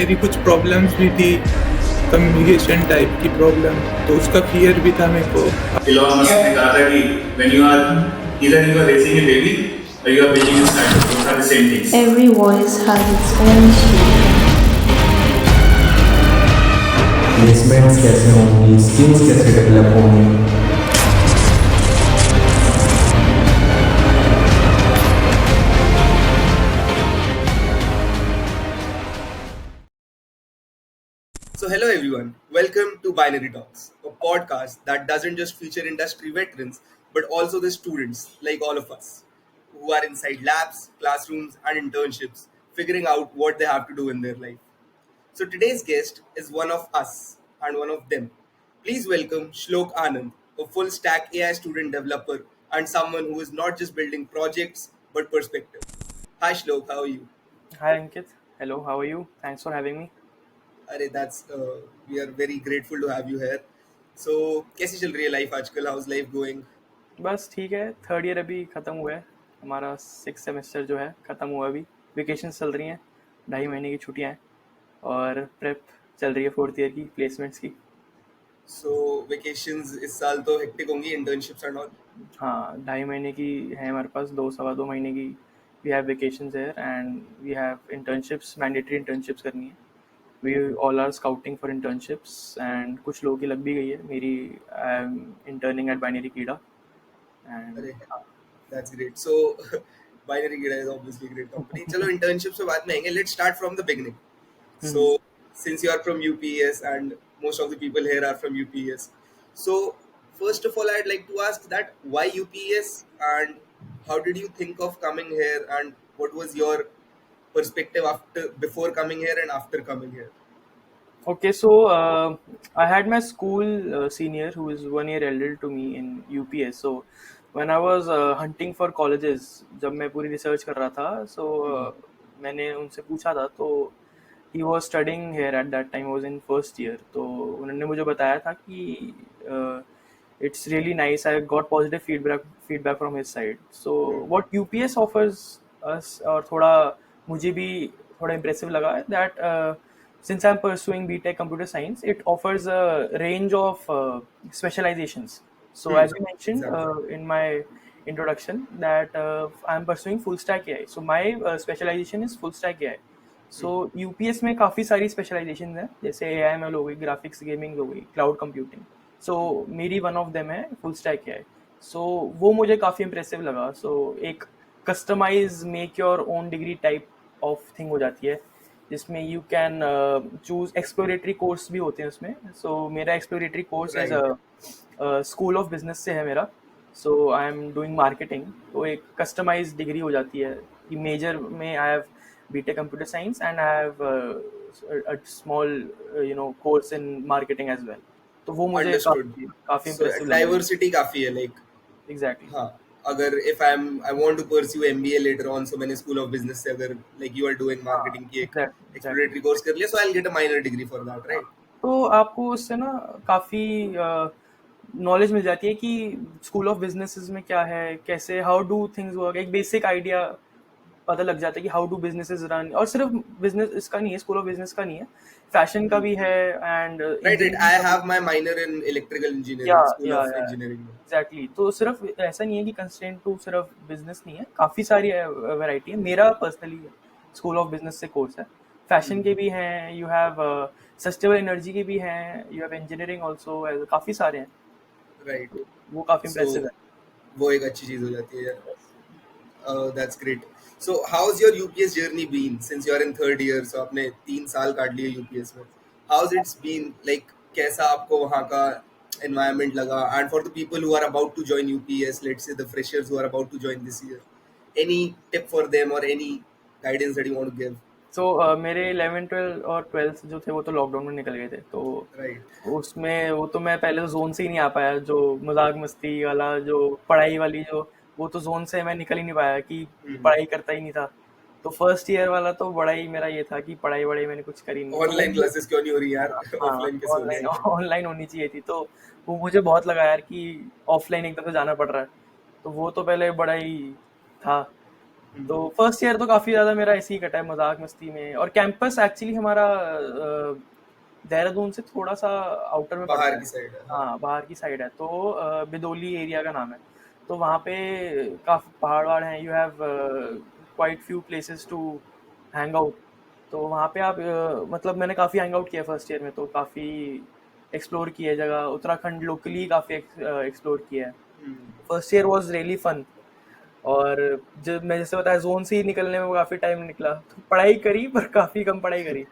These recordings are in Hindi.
मेरी कुछ प्रॉब्लम्स भी थी, कम्युनिकेशन टाइप की प्रॉब्लम, तो उसका फियर भी था मेरे को। इलॉन मस्क ने कहा था कि when you are either you are raising a baby or you are building a startup, both are the same things. Every voice has its own story. Placements कैसे होंगी, स्किल्स कैसे डेवलप होंगी। So, hello everyone. Welcome to Binary Talks, a podcast that doesn't just feature industry veterans but also the students like all of us who are inside labs, classrooms, and internships figuring out what they have to do in their life. So, today's guest is one of us and one of them. Please welcome Shlok Anand, a full stack AI student developer and someone who is not just building projects but perspective. Hi Shlok, how are you? Hi Ankit, hello, how are you? Thanks for having me. अरे that's we are very grateful to have you here. So कैसी चल रही है लाइफ आजकल? How is life going? बस ठीक है, थर्ड ईयर अभी ख़त्म हुआ है, हमारा 6 सेमेस्टर जो है ख़त्म हुआ अभी, वेकेशन चल रही हैं, 2.5 महीने की छुट्टियां हैं और प्रेप चल रही है फोर्थ ईयर की प्लेसमेंट्स की। सो वेकेशंस इस साल तो हेक्टिक होंगी, इंटर्नशिप्स एंड ऑल. हाँ, 2.5 महीने की है हमारे पास, 2 सवा 2 महीने की वी हैव वेकेशंस है and we have internships, mandatory internships करनी है। We all are scouting for internships and कुछ लोगों की लग भी गई है, मेरी I am interning at binary कीड़ा एंड अरे दैट्स ग्रेट. सो बाइनरी गिरा इज ऑब्वियसली ग्रेट कंपनी. चलो इंटर्नशिप से बाद में आएंगे. Let's start from the beginning. So, since you are from UPS and most of the people here are from UPS, so first of all, I'd like to ask that why UPS and how did you think of coming here and what was your perspective before coming here and after coming here? Okay, so I had my school senior who is 1 year elder to me in UPS. So when I was hunting for colleges, जब मैं पूरी research कर रहा था, so मैंने उनसे पूछा था, तो he was studying here at that time. I was in first year. तो उन्होंने मुझे बताया था कि it's really nice. I got positive feedback from his side. So what UPS offers us, और थोड़ा मुझे भी थोड़ा impressive लगा that since I'm pursuing BTech Computer Science, it offers a range of specializations. So as you mentioned Exactly. in my introduction that I'm pursuing full stack AI. So my specialization is full stack AI. So UPS में काफ़ी सारी स्पेशलाइजेशन है, जैसे AIML हो गई, ग्राफिक्स गेमिंग हो गई, क्लाउड कंप्यूटिंग. सो मेरी वन ऑफ देम है फुल स्टैक AI. सो वो मुझे काफ़ी इम्प्रेसिव लगा. सो एक customise make your own degree type of thing हो जाती है, जिसमें you can choose exploratory course भी होते हैं उसमें. सो मेरा exploratory course as school of business से है मेरा. So I am doing marketing, तो एक कस्टमाइज डिग्री हो जाती है. मेजर में I have BTech Computer Science and I have a small course in marketing as well. तो वो मुझे Understood. काफी So impressive लगा. diversity काफी है, like Exactly. हाँ. अगर if I want to pursue MBA later on, so मैंने School of Business से अगर like you are doing marketing की एक Exactly. exploratory course कर लिया, so I'll get a minor degree for that, right? तो आपको उससे ना काफ़ी नॉलेज मिल जाती है कि स्कूल ऑफ बिजनेसेस में क्या है, कैसे हाउ डू थिंग्स वर्क, एक बेसिक आइडिया पता लग जाता है कि हाउ डू बिजनेसेस रन. और सिर्फ बिजनेस इसका नहीं है, स्कूल ऑफ बिजनेस का नहीं है, फैशन का भी है and Right. I have my minor in electrical engineering, School of Engineering. Exactly. तो सिर्फ ऐसा नहीं है कि कंस्ट्रेंट टू सिर्फ बिजनेस नहीं है, काफ़ी सारी वैरायटी है. मेरा पर्सनली स्कूल ऑफ बिजनेस से कोर्स है, फैशन के भी हैं, यू हैव सस्टेनेबल एनर्जी के भी हैं, यू हैव इंजीनियरिंग ऑल्सो, काफ़ी सारे हैं. Right. तो वो काफ़ी इम्प्रेसिव है. वो एक अच्छी चीज हो जाती है यार. That's great. So how's your UPS journey been since you are in third year? So आपने 3 साल काट लिए UPS में. How's it's been like? कैसा आपको वहाँ का environment लगा? And for the people who are about to join UPS, let's say the freshers who are about to join this year, any tip for them or any guidance that you want to give? तो मेरे 11, 12 और 12 जो थे वो तो लॉकडाउन में निकल गए थे. तो Right. उसमें वो तो मैं पहले तो जोन से ही नहीं आ पाया, जो मजाक मस्ती वाला, जो पढ़ाई वाली, जो वो तो जोन से मैं निकल ही नहीं पाया कि पढ़ाई करता ही नहीं था. तो फर्स्ट ईयर वाला तो बड़ा ही मेरा ये था कि पढ़ाई वढ़ाई मैंने कुछ करी नहीं. Online classes क्यों नहीं हो रही यार? Offline कैसे हो रही ऑनलाइन है? ऑनलाइन होनी चाहिए थी. तो वो मुझे बहुत लगा यार कि ऑफलाइन एकदम से जाना पड़ रहा है. तो वो तो पहले बड़ा ही था. तो फर्स्ट ईयर तो काफ़ी ज़्यादा मेरा ऐसे ही कटा है मजाक मस्ती में। और कैंपस एक्चुअली हमारा देहरादून से थोड़ा सा आउटर में पड़ता बाहर है। की साइड है। हाँ, बाहर की साइड है। तो बिदोली एरिया का नाम है। तो वहाँ पे काफ़ी पहाड़ वहाड़ हैं। You have quite few places to hang out. तो वहाँ पे आप मतलब मैंने काफ़ी हैंग आउट किया फर्स्ट ईयर में, तो काफ़ी एक्सप्लोर किया है जगह। उत्तराखंड लोकली काफ़ी एक्सप्लोर किया है। First year was really fun. और जब मैं जैसे बताया जोन से ही निकलने में काफ़ी टाइम निकला, तो पढ़ाई करी पर काफ़ी कम पढ़ाई करी।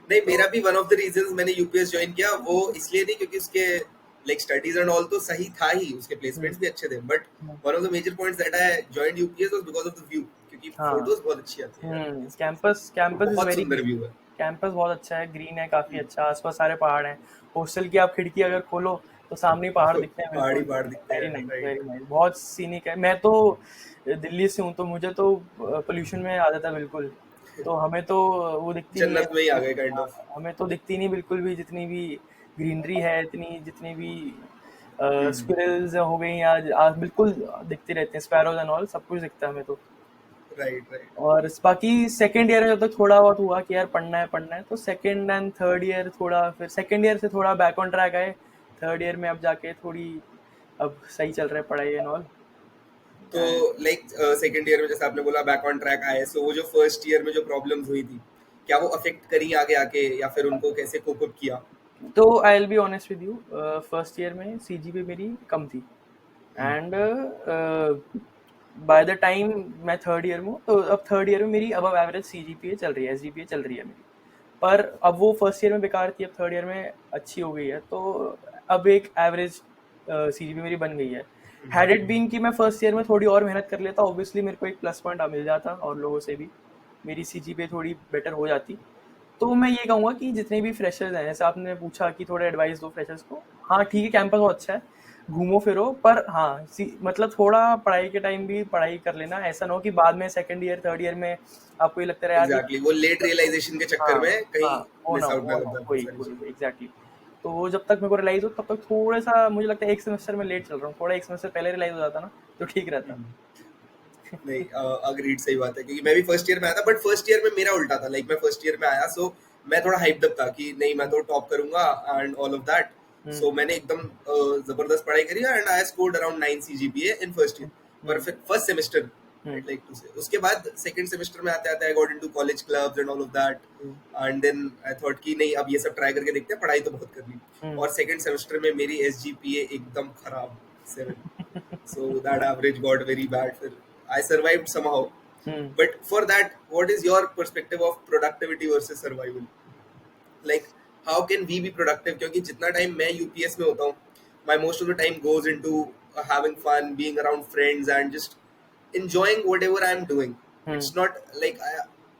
नहीं, मेरा भी वन ऑफ द रीजंस मैंने यूपीएस ज्वाइन किया वो इसलिए नहीं क्योंकि उसके लाइक स्टडीज एंड ऑल तो सही था ही, उसके प्लेसमेंट्स भी अच्छे थे, but one of the major points that I joined UPS was because of the view, क्योंकि हाँ। फोटोज बहुत अच्छी आती है। कैंपस इज बहुत वेरी सुंदर व्यू है। कैंपस बहुत अच्छा है, ग्रीन है काफ़ी अच्छा, आसपास सारे पहाड़ हैं। हॉस्टल की आप खिड़की अगर खोलो तो सामने ही पहाड़ दिखते हैं। पहाड़ ही बिल्कुल पहाड़ दिखते वेरी हैं, नाइस, राइट। वेरी नाइस, बहुत सीनिक है। मैं तो दिल्ली से हूँ, तो मुझे तो पोल्यूशन में आदत है बिल्कुल। तो हमें तो वो दिखती नहीं है। जन्नत में ही आ गए काइंड ऑफ। हमें तो दिखती नहीं बिल्कुल भी, जितनी भी ग्रीनरी है, इतनी जितनी भी स्क्विरल्स हो गई आज बिल्कुल दिखती रहती हैं, स्पैरोज एंड ऑल, सब कुछ दिखता है हमें तो। Right right. और बाकी सेकेंड ईयर में जब तक थोड़ा बहुत हुआ कि यार पढ़ना है, तो सेकेंड एंड थर्ड ईयर थोड़ा, फिर सेकेंड ईयर से थोड़ा बैक ऑन ट्रैक आए। थर्ड ईयर में अब जाके थोड़ी अब सही चल रहा है पढ़ाई एंड ऑल। तो लाइक सेकंड ईयर में जैसे आपने बोला बैक ऑन ट्रैक आए, सो वो जो फर्स्ट ईयर में जो प्रॉब्लम्स हुई थी क्या वो अफेक्ट करी आगे आके या फिर उनको कैसे कोप अप किया? तो I will be honest with you, first year में सीजीपीए मेरी कम थी। एंड बाय द टाइम मैं थर्ड ईयर में हूँ, तो अब थर्ड ईयर में मेरी अबव एवरेज सीजीपीए चल रही है, एसजीपीए चल रही है मेरी। पर अब वो फर्स्ट ईयर में बेकार थी, अब थर्ड ईयर में अच्छी हो गई है। तो अब एक एवरेज सीजीपीए मेरी बन गई है। हैड इट बीन कि मैं फर्स्ट ईयर में थोड़ी और मेहनत कर लेता, ऑब्वियसली मेरे को एक प्लस पॉइंट मिल जाता और लोगों से भी मेरी सीजीपीए थोड़ी बेटर हो जाती। तो मैं ये कहूँगा कि जितने भी फ्रेशर्स हैं, जैसे आपने पूछा कि थोड़ा एडवाइस दो फ्रेशर्स को, हाँ ठीक है, कैंपस बहुत अच्छा है, घूमो फिरो, पर हाँ मतलब थोड़ा पढ़ाई के टाइम भी पढ़ाई कर लेना। ऐसा ना हो कि बाद में सेकंड ईयर थर्ड ईयर में आपको ये लगता है यार एग्जैक्टली, वो लेट रियलाइजेशन के चक्कर में कहीं वो मिस ना आउट ना कर हो, पाए वही सारी चीजें। एग्जैक्टली। तो वो जब तक मेरे को रियलाइज हो तब तक थोड़ा सा मुझे लगता है एक सेमेस्टर में लेट चल रहा हूँ, थोड़ा एक सेमेस्टर पहले रियलाइज हो जाता ना तो ठीक रहता। नहीं, अग्रीड, सही बात है, क्योंकि मैं भी फर्स्ट ईयर में आया था, बट फर्स्ट ईयर में मेरा उल्टा था। लाइक मैं फर्स्ट ईयर में आया, सो मैं थोड़ा हाइप्ड अप था कि नहीं मैं तो टॉप करूंगा एंड ऑल ऑफ दैट। सो मैंने एकदम जबरदस्त पढ़ाई करी and I scored around 9 CGPA in first year. पर फिर फर्स्ट सेमेस्टर लाइक टू से उसके बाद सेकंड सेमेस्टर में आते आते I got into college clubs and all of that, and then I thought कि नहीं अब ये सब ट्राई करके देखते हैं, पढ़ाई तो बहुत कर ली। और सेकंड सेमेस्टर में मेरी एसजीपीए एकदम खराब 7, so that average got very bad. फिर I survived somehow. But for that, what is your perspective of productivity versus survival? Like, how can we be productive? क्योंकि जितना टाइम मैं यूपीएस में होता हूँ, my most of the time goes into having fun, being around friends, and just enjoying whatever I'm doing. It's not like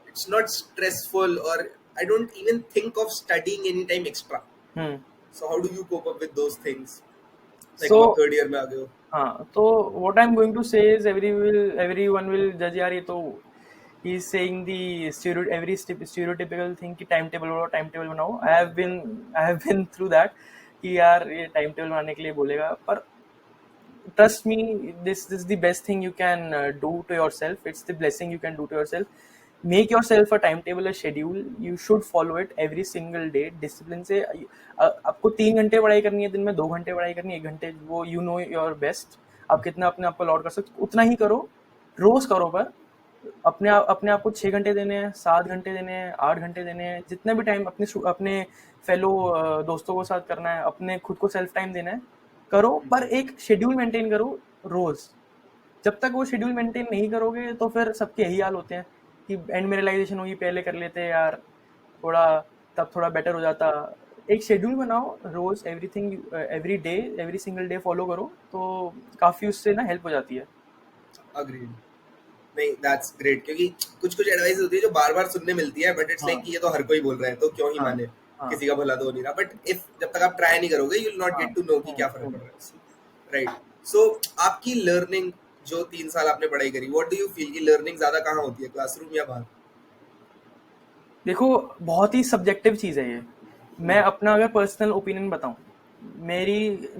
it's not stressful, or I don't even think of studying anytime extra. So how do you cope up with those things? Like So- third year में आ गए हो। हाँ, तो what I'm going to say is everyone will judge यार, ये तो he is saying the stereotypical thing कि टाइम टेबल बनाओ। I have been through that कि यार ये टाइम टेबल बनाने के लिए बोलेगा, पर trust me, this is the best thing you can do to yourself. It's the blessing you can do to yourself. Make yourself a timetable, a schedule. You should follow it every single day. Discipline से आपको 3 घंटे पढ़ाई करनी है दिन में, 2 घंटे पढ़ाई करनी है, 1 घंटे, वो you know your best. आप कितना अपने आप को अलॉट कर सकते हो उतना ही करो, रोज करो। पर अपने आप को 6 घंटे देने हैं, 7 घंटे देने हैं, 8 घंटे देने हैं, जितने भी टाइम अपने फेलो दोस्तों के साथ करना है, अपने खुद को सेल्फ टाइम देना है, करो। पर एक शेड्यूल मेंटेन करो रोज। जब तक वो शेड्यूल मेंटेन नहीं करोगे तो फिर सबके यही हाल होते हैं कि एंड में रियलाइजेशन होगी पहले कर लेते यार थोड़ा, तब थोड़ा बेटर हो जाता। एक शेड्यूल बनाओ रोज, everything every day, every single day follow करो, तो काफ़ी उससे ना हेल्प हो जाती है। Agreed. नहीं, that's great, क्योंकि कुछ एडवाइस होती है जो बार बार सुनने मिलती है, बट इट्स लाइक कि ये तो हर कोई बोल रहा है तो क्यों ही माने, किसी का भला तो हो नहीं रहा। बट इफ जब तक आप ट्राई नहीं करोगे you will not get to know कि क्या फर्क पड़ रहा है उससे, राइट? सो आपकी लर्निंग जो 3 साल आपने पढ़ाई करी, व्हाट डू यू फील कि लर्निंग ज्यादा कहाँ होती है, क्लासरूम या बाहर? देखो, बहुत ही सब्जेक्टिव चीज़ है ये। मैं अपना अगर पर्सनल ओपिनियन बताऊं,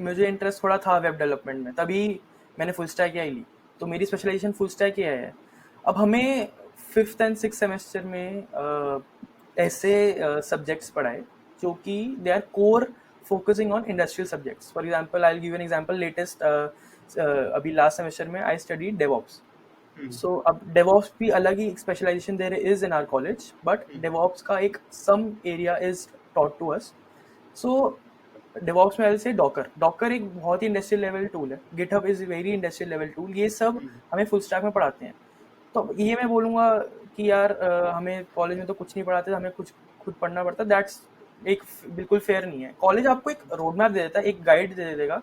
मुझे इंटरेस्ट थोड़ा था वेब डेवलपमेंट में, तभी मैंने फुल स्टैक ही ली, तो मेरी स्पेशलाइजेशन फुल स्टैक ही है। अब हमें 5th एंड 6th सेमेस्टर में ऐसे सब्जेक्ट्स पढ़ाए जो कि they are core focusing on industrial subjects. For example I will give an example. Latest अभी लास्ट सेमेस्टर में आई स्टडी डेवऑप्स. सो अब डेवऑप्स भी अलग ही specialisation there is in our college, but DevOps का एक some area is taught to us. So DevOps में से डॉकर एक बहुत ही इंडस्ट्रियल लेवल टूल है. GitHub is very industrial level tool. ये सब हमें फुल स्टैक में पढ़ाते हैं. तो ये मैं बोलूँगा कि यार हमें कॉलेज में तो कुछ नहीं पढ़ाते, हमें कुछ खुद पढ़ना पड़ता. दैट्स एक बिल्कुल फेयर नहीं है. कॉलेज आपको एक रोड मैप दे देता है, एक गाइड दे देगा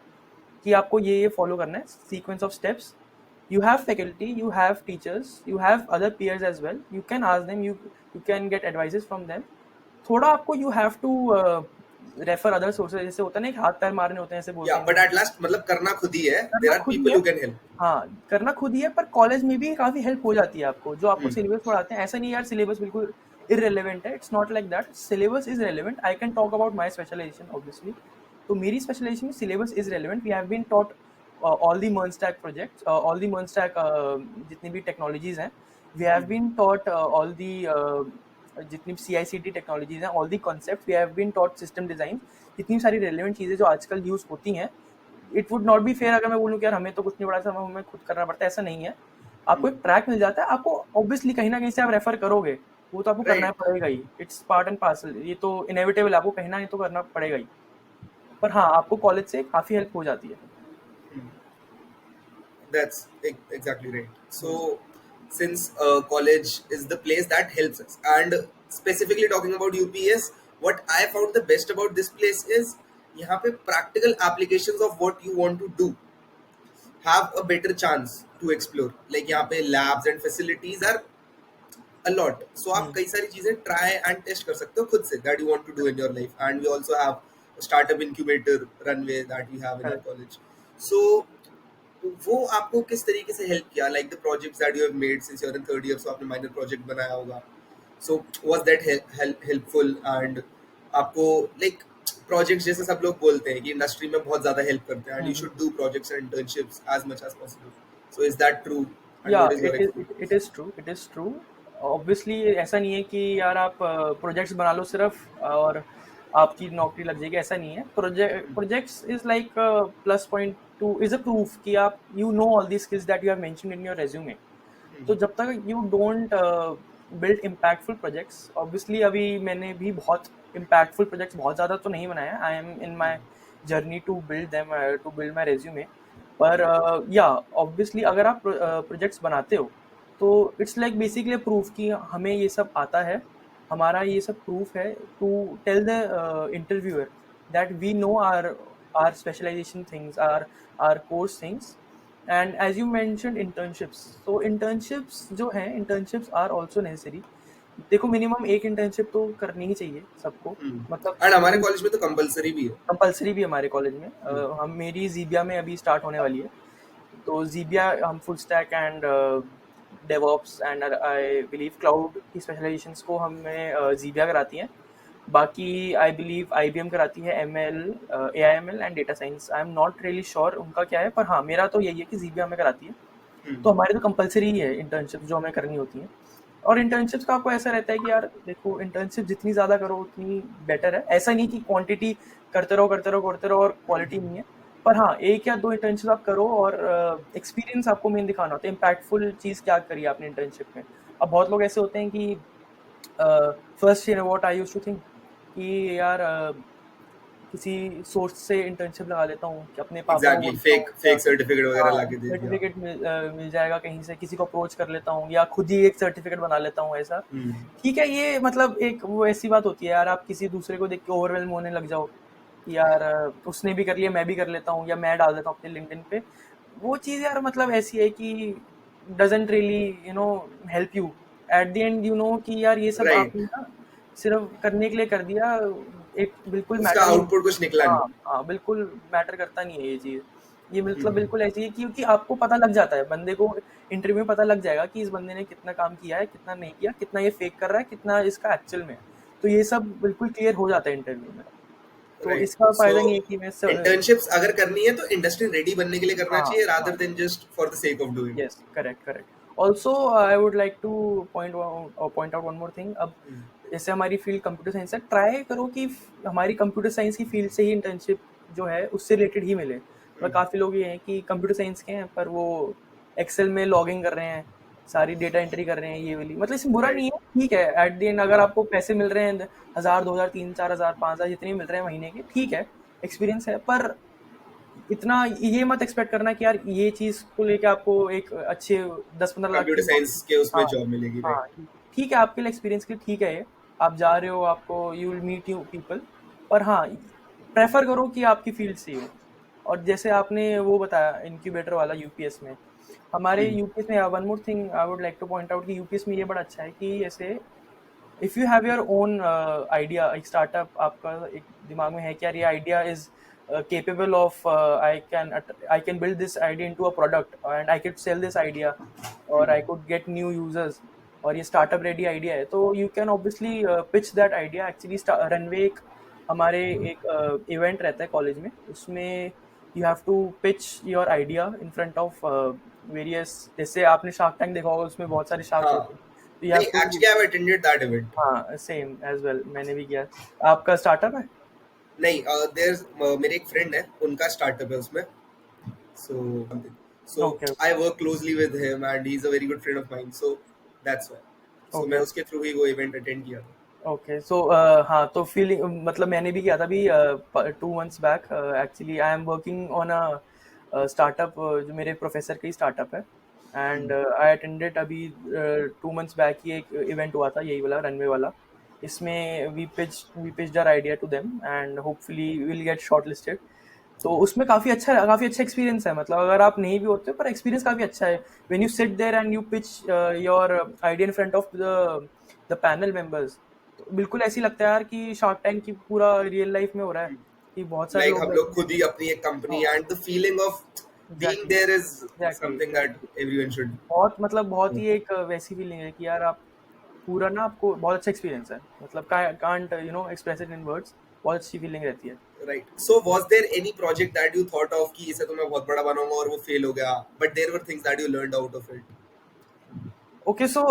कि आपको ये फॉलो करना है, sequence of steps. You have faculty, you have teachers, you have other peers as well. You can ask them, you can get advices from them. थोड़ा आपको you have to refer other sources. जैसे होता है ना, एक हाथ पैर मारने होते हैं, ऐसे बोलते हैं. बट एट लास्ट मतलब करना खुद ही है. There are people who can help. हाँ, करना खुद ही है, पर कॉलेज में भी काफ़ी हेल्प हो जाती है आपको. जो आपको सिलेबस पढ़ाते हैं, ऐसा नहीं यार सिलेबस बिल्कुल irrelevant है. It's not like that. Syllabus is relevant. I can talk about my specialization obviously. तो मेरी स्पेशलाइजेशन में syllabus is relevant. We have been taught all the MERN stack projects, all the MERN stack जितनी भी technologies हैं, we have been taught all the जितनी CI/CD technologies हैं, all the concepts, we have been taught system design. जितनी सारी relevant चीज़ें जो आजकल यूज़ होती हैं. It would not be fair अगर मैं बोलूँ कि यार हमें तो कुछ नहीं पढ़ा था, हमें खुद करना पड़ता है. ऐसा नहीं है. आपको एक ट्रैक मिल जाता है. आपको ऑब्वियसली कहीं ना कहीं से आप रेफर करोगे, वो तो आपको करना पड़ेगा ही. It's part and parcel. ये तो इनएविटेबल, आपको कहीं ना कहीं तो करना पड़ेगा ही. पर हाँ, आपको कॉलेज से काफ़ी हेल्प हो जाती है. That's exactly right. So, since college is the place that helps us, and specifically talking about UPS, what I found the best about this place is यहाँ पे practical applications of what you want to do have a better chance to explore. Like यहाँ पे labs and facilities are a lot. So आप कई सारी चीजें try and test कर सकते हो खुद से that you want to do in your life. And we also have a startup incubator runway that we have in our college. So वो आपको किस तरीके से हेल्प किया? Like the projects that you have made since you are in third year, so आपने माइनर प्रोजेक्ट बनाया होगा. So was that helpful? And आपको लाइक प्रोजेक्ट्स जैसे सब लोग बोलते हैं कि इंडस्ट्री में बहुत ज्यादा हेल्प करते हैं and you should do projects and internships as much as possible. So is that true? Yeah it is true. Obviously ऐसा नहीं है कि यार आप प्रोजेक्ट्स बना लो सिर्फ और आपकी नौकरी लग जाएगी. ऐसा नहीं है. Projects is like plus point two is a proof कि आप you know all the skills that you have mentioned in your resume. तो जब तक you don't build impactful projects, obviously अभी मैंने भी बहुत इम्पैक्टफुल प्रोजेक्ट्स बहुत ज़्यादा तो नहीं बनाया. I am in my journey to build them, to build my resume. पर या ऑब्वियसली अगर आप प्रोजेक्ट्स बनाते हो तो इट्स लाइक बेसिकली प्रूफ कि हमें ये सब आता है. हमारा ये सब प्रूफ है to tell the interviewer that we know our specialization things, our course things. And as you mentioned internships, so internships जो हैं, internships are also necessary. देखो मिनिमम एक इंटर्नशिप तो करनी ही चाहिए सबको. मतलब एंड हमारे कॉलेज में तो कंपलसरी भी है. कंपलसरी भी हमारे कॉलेज में. हम मेरी जीबिया में अभी स्टार्ट होने वाली है. तो जीबिया हम full stack and DevOps and I believe cloud की स्पेशलाइजेशंस को हमें जीबिया कराती हैं. बाकी आई बिलीव IBM कराती है ML, AIML and data science. I am not really sure उनका क्या है, पर हाँ मेरा तो यही है कि जीबिया में कराती है. तो हमारे तो कंपलसरी ही है इंटर्नशिप जो हमें करनी होती हैं. और इंटर्नशिप्स का आपको ऐसा रहता है कि यार देखो इंटर्नशिप जितनी ज़्यादा करो उतनी बेटर है. ऐसा नहीं कि क्वांटिटी करते रहो और क्वालिटी नहीं है. पर हाँ, 1 या 2 इंटर्नशिप आप करो और एक्सपीरियंस आपको मेन दिखाना होता है. इम्पैक्टफुल चीज़ क्या करी आपने इंटर्नशिप में. अब बहुत लोग ऐसे होते हैं कि first year what I used to think कि यार किसी सोर्स से इंटर्नशिप लगा लेता हूँ कि अपने पापा को फेक सर्टिफिकेट वगैरह लाके दे दिया. सर्टिफिकेट मिल जाएगा कहीं से, किसी को अप्रोच कर लेता हूँ या खुद ही एक सर्टिफिकेट बना लेता हूँ. ऐसा ठीक है. ये मतलब एक वो ऐसी बात होती है यार, आप किसी दूसरे को देख के ओवरवेल्म होने लग जाओ कि यार उसने भी कर लिया मैं भी कर लेता हूँ, या मैं डाल देता हूँ अपने लिंक्डइन पे. वो चीज़ यार मतलब ऐसी है कि doesn't really you know help you at the end. You know कि यार ये सब आपने ना सिर्फ करने के लिए कर दिया. एक बिल्कुल मैटर आउटपुट कुछ निकला नहीं. हाँ बिल्कुल मैटर करता नहीं है ये चीज़. ये मतलब बिल्कुल ऐसी है क्योंकि आपको पता लग जाता है, बंदे को इंटरव्यू में पता लग जाएगा कि इस बंदे ने कितना काम किया है, कितना नहीं किया, कितना ये फेक कर रहा है, कितना इसका एक्चुअल में. तो ये सब बिल्कुल क्लियर हो जाता है इंटरव्यू में. तो इसका फायदा नहीं है कि मैं इंटर्नशिप्स अगर करनी है तो इंडस्ट्री रेडी बनने के लिए करना चाहिए rather than just for the sake of doing. Yes correct. Also I would like two point out one more thing. अब जैसे हमारी फील्ड कंप्यूटर साइंस है, ट्राई करो कि हमारी कंप्यूटर साइंस की फील्ड से ही इंटर्नशिप जो है उससे रिलेटेड ही मिले. मतलब काफ़ी लोग ये हैं कि कंप्यूटर साइंस के हैं पर वो एक्सेल में लॉगिंग कर रहे हैं, सारी डेटा एंट्री कर रहे हैं, ये वाली. मतलब इसमें बुरा नहीं है, ठीक है. एट द एंड अगर आपको पैसे मिल रहे हैं 1,000 2,000 3,000 4,000 5,000 जितने मिल रहे हैं महीने के, ठीक है, एक्सपीरियंस है. पर इतना ये मत एक्सपेक्ट करना कि यार ये चीज़ को लेके आपको एक अच्छे 10-15 लाख कंप्यूटर की. साइंस के उसमें हाँ जॉब मिलेगी, हाँ, राइट? ठीक है, आपके लिए एक्सपीरियंस के लिए ठीक है ये. आप जा रहे हो, आपको you will meet you people. पर हाँ, प्रेफर करो कि आपकी फील्ड से हो. और जैसे आपने वो बताया इनक्यूबेटर वाला यूपीएस में, हमारे यूपीएस में one more thing I would like two point out कि यूपीएस में ये बड़ा अच्छा है कि जैसे if you have your own idea, एक स्टार्टअप आपका एक दिमाग में है कि यार ये idea is capable of I can build this idea into a product and I could sell this idea or I could get new users और ये startup ready idea है, तो you can obviously pitch that idea. Actually runway एक हमारे एक event रहता है कॉलेज में, उसमें you have to pitch your idea in front of various, जैसे आपने शार्क टैंक देखा होगा, उसमें बहुत सारे शार्क्स हाँ. होते हैं, तो you have नहीं, to. Actually I have attended that event. हाँ, सेम एज वेल, मैंने भी किया. आपका स्टार्टअप है? नहीं, मेरे एक फ्रेंड है, उनका स्टार्टअप है उसमें. So Okay. I work closely with him and he is a very good friend of mine, so that's why. So मैं Okay. उसके थ्रू ही वो इवेंट अटेंड किया था. ओके, सो हाँ, तो फीलिंग मतलब मैंने भी किया था अभी 2 months back. Actually I am working on a startup, जो मेरे प्रोफेसर का ही स्टार्टअप है. एंड आई अटेंडेड अभी 2 months बैक ही एक इवेंट हुआ था, यही वाला रनवे वाला. इसमें we pitched our idea to them and hopefully will get shortlisted. तो उसमें काफ़ी अच्छा एक्सपीरियंस है. मतलब अगर आप नहीं भी होते पर एक्सपीरियंस काफ़ी अच्छा है. When you sit there and you pitch your idea in front of the panel members, तो बिल्कुल ऐसी लगता है यार कि शार्क टैंक की पूरा रियल लाइफ में हो रहा है कि बहुत सारे लाइक हम लोग लोग खुद ही अपनी एक company and the feeling of being there is something that everyone should. बहुत ही एक वैसी फीलिंग है कि यार आप पूरा ना, आपको बहुत अच्छा एक्सपीरियंस है. मतलब can't express it in words. बहुत अच्छी फीलिंग रहती है. Right. So was there any project that you thought of कि इसे तो मैं बहुत बड़ा बनाऊंगा और वो फेल हो गया, but there were things that you learned out of it? Okay, so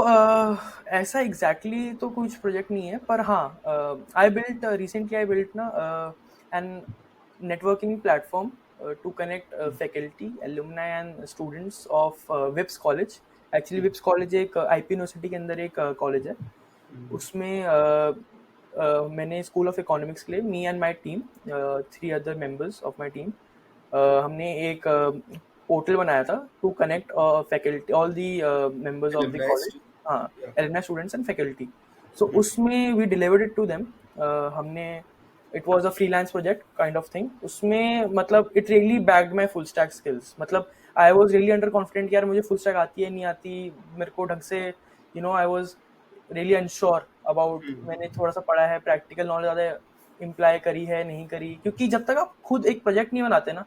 ऐसा एग्जैक्टली तो कुछ प्रोजेक्ट नहीं है, पर हाँ, आई बिल्ट ना an networking platform to connect faculty, alumni and students of VIPS college. Actually VIPS college एक आईपी यूनिवर्सिटी के अंदर एक कॉलेज है. उसमें मैंने स्कूल ऑफ इकोनॉमिक्स के लिए, me and my team, 3 other members of my team, हमने एक पोर्टल बनाया था to connect faculty, all the members of the Alumni college. हाँ, alumni students and faculty. So उसमें we delivered it to them. हमने, it was a freelance project kind of thing. उसमें मतलब it really backed my full stack skills. मतलब I was really under confident कि यार मुझे फुल स्टैक आती है नहीं आती, मेरे को ढंग से आई वाज रियली अनश्योर अबाउट. मैंने थोड़ा सा पढ़ा है, प्रैक्टिकल नॉलेज ज़्यादा इम्प्लाई करी है नहीं करी, क्योंकि जब तक आप खुद एक प्रोजेक्ट नहीं बनाते ना,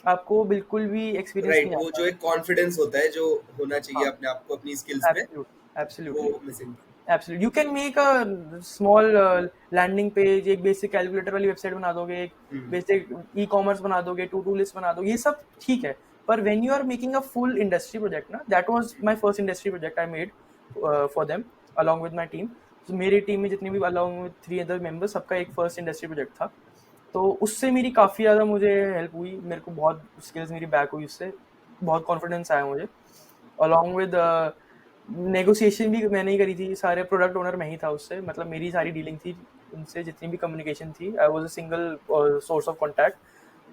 आपको बिल्कुल भी एक्सपीरियंस राइट. नहीं वो आता. जो एक कॉन्फिडेंस होता है जो होना चाहिए हाँ, अपने आप को अपनी स्किल्स में, एब्सोल्युटली वो missing. Absolutely. You can make a small landing page, एक बेसिक कैलकुलेटर वाली वेबसाइट बना दोगे, एक बेसिक ई कॉमर्स बना दोगे, टू डू लिस्ट बना दोगे, ये सब ठीक है. पर when you are making a full industry project ना, that was my first industry project I made for them along with my team. तो मेरी टीम में जितने भी अलॉन्ग विद 3 other मेंबर्स, सबका एक फर्स्ट इंडस्ट्री प्रोजेक्ट था. तो उससे मेरी काफ़ी ज़्यादा मुझे हेल्प हुई, मेरे को बहुत स्किल्स मेरी बैक हुई, उससे बहुत कॉन्फिडेंस आया मुझे. अलॉन्ग विद नेगोशिएशन भी मैंने ही करी थी, सारे प्रोडक्ट ओनर मैं ही था उससे. मतलब मेरी सारी डीलिंग थी उनसे, जितनी भी कम्युनिकेशन थी, आई was a single source of contact.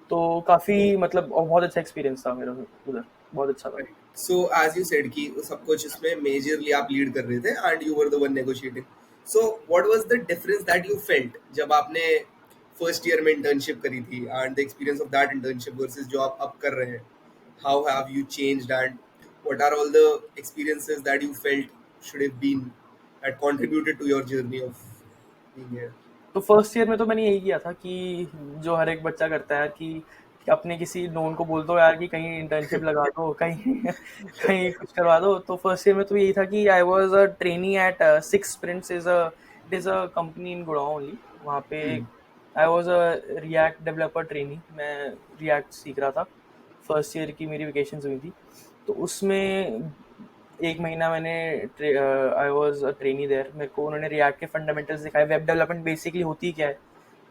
तो काफ़ी मतलब बहुत अच्छा एक्सपीरियंस था मेरा उधर, बहुत अच्छा था. सो एज यू सेड कि सब कुछ इसमें मेजरली आप लीड कर रहे थे and you were the one negotiating. So what was the difference that you felt जब आपने फर्स्ट ईयर में इंटर्नशिप करी थी and the experience of that internship versus जो आप अब कर रहे हैं? How have you changed and what are all the experiences that you felt should have been that contributed to your journey of being here? तो फर्स्ट ईयर में तो मैंने यही किया था कि जो हर एक बच्चा करता है कि अपने किसी नोन को बोल दो यार कि कहीं इंटर्नशिप लगा दो, कहीं कहीं कुछ करवा दो. तो फर्स्ट ईयर में तो यही था कि I was a trainee at 6 Sprints it is a company in Gurgaon only. वहाँ पे I was a react developer trainee. मैं रिएक्ट सीख रहा था. फर्स्ट ईयर की मेरी वेकेशंस हुई थी, तो उसमें एक महीना मैंने I was a trainee there. मेरे को उन्होंने रिएक्ट के फंडामेंटल्स दिखाए, वेब डेवलपमेंट बेसिकली होती क्या है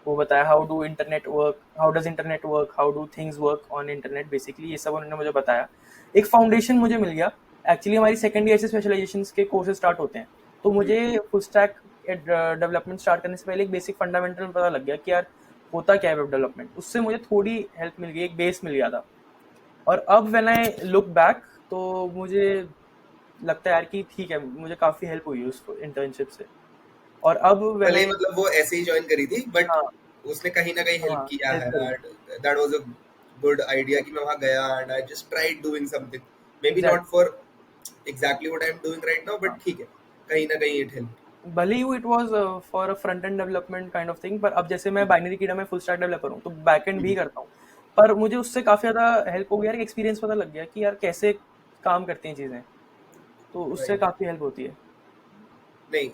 वो बताया, how do internet work, how does internet work, how do things work on internet, basically ये सब उन्होंने मुझे बताया। एक फाउंडेशन मुझे मिल गया। एक्चुअली हमारी सेकेंड ईयर से स्पेशलाइजेशंस के कोर्सेज स्टार्ट होते हैं, तो मुझे फुल स्टैक डेवलपमेंट स्टार्ट करने से पहले एक बेसिक फंडामेंटल पता लग गया कि यार होता क्या है वेब डेवलपमेंट। उससे मुझे थोड़ी हेल्प मिल गई, एक बेस मिल गया था। और अब व्हेन आई लुक बैक तो मुझे लगता है यार कि ठीक है, मुझे काफ़ी हेल्प हुई उस इंटर्नशिप से। और अब भले मैंने ही मतलब वो ऐसे ही ज्वाइन करी थी, बट हाँ उसने कहीं ना कहीं हेल्प हाँ किया हेल्प है, करी and that was a good idea कि मैं वहां गया and I just tried doing something, maybe not exact. For exactly what I am doing right now, but हाँ, ठीक है, कहीं ना कहीं इट हेल्प। भले ही it was for a front end development kind of thing, पर अब जैसे मैं बाइनरी कीड़ा में फुल स्टैक डेवलपर हूँ तो बैक एंड भी करता हूँ। पर मुझे उससे काफ़ी ज़्यादा हेल्प हो गया, एक एक्सपीरियंस पता लग गया कि यार कैसे काम करती हैं चीज़ें, तो उससे राइट, काफ़ी हेल्प होती है। नहीं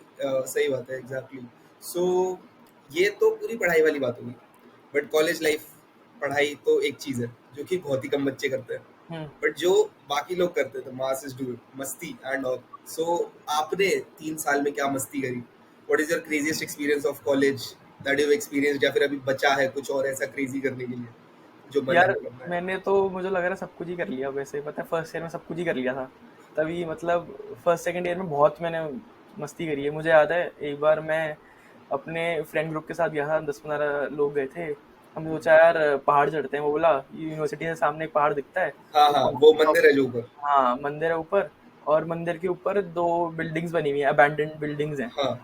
सही बात है, एग्जैक्टली। सो ये तो पूरी पढ़ाई वाली बात होगी, बट कॉलेज लाइफ, पढ़ाई तो एक चीज है जो कि बहुत ही कम बच्चे करते हैं, हम्म। बट जो बाकी लोग करते थे, मासेस डू मस्ती एंड ऑल। सो आपने 3 साल में क्या मस्ती करी? What is your craziest experience of college that you experience, या फिर अभी बचा है कुछ और ऐसा क्रेजी करने के लिए जो मन है यार वो करना है? मैंने तो मुझे लग रहा है सब कुछ ही कर लिया वैसे, पता है फर्स्ट ईयर में सब कुछ ही कर लिया था। तभी मतलब फर्स्ट सेकंड ईयर में बहुत मैंने मस्ती करी है। मुझे याद है एक बार मैं अपने फ्रेंड ग्रुप के साथ गया था, 10-15 लोग गए थे। हमने सोचा यार पहाड़ चढ़ते हैं, वो बोला यूनिवर्सिटी से सामने एक पहाड़ दिखता है हाँ तो हाँ, वहाँ वो पे मंदिर है जो ऊपर। हाँ मंदिर है ऊपर, और मंदिर के ऊपर दो बिल्डिंग्स बनी हुई हैं, अबैंडन्ड बिल्डिंग्स हैं। हाँ,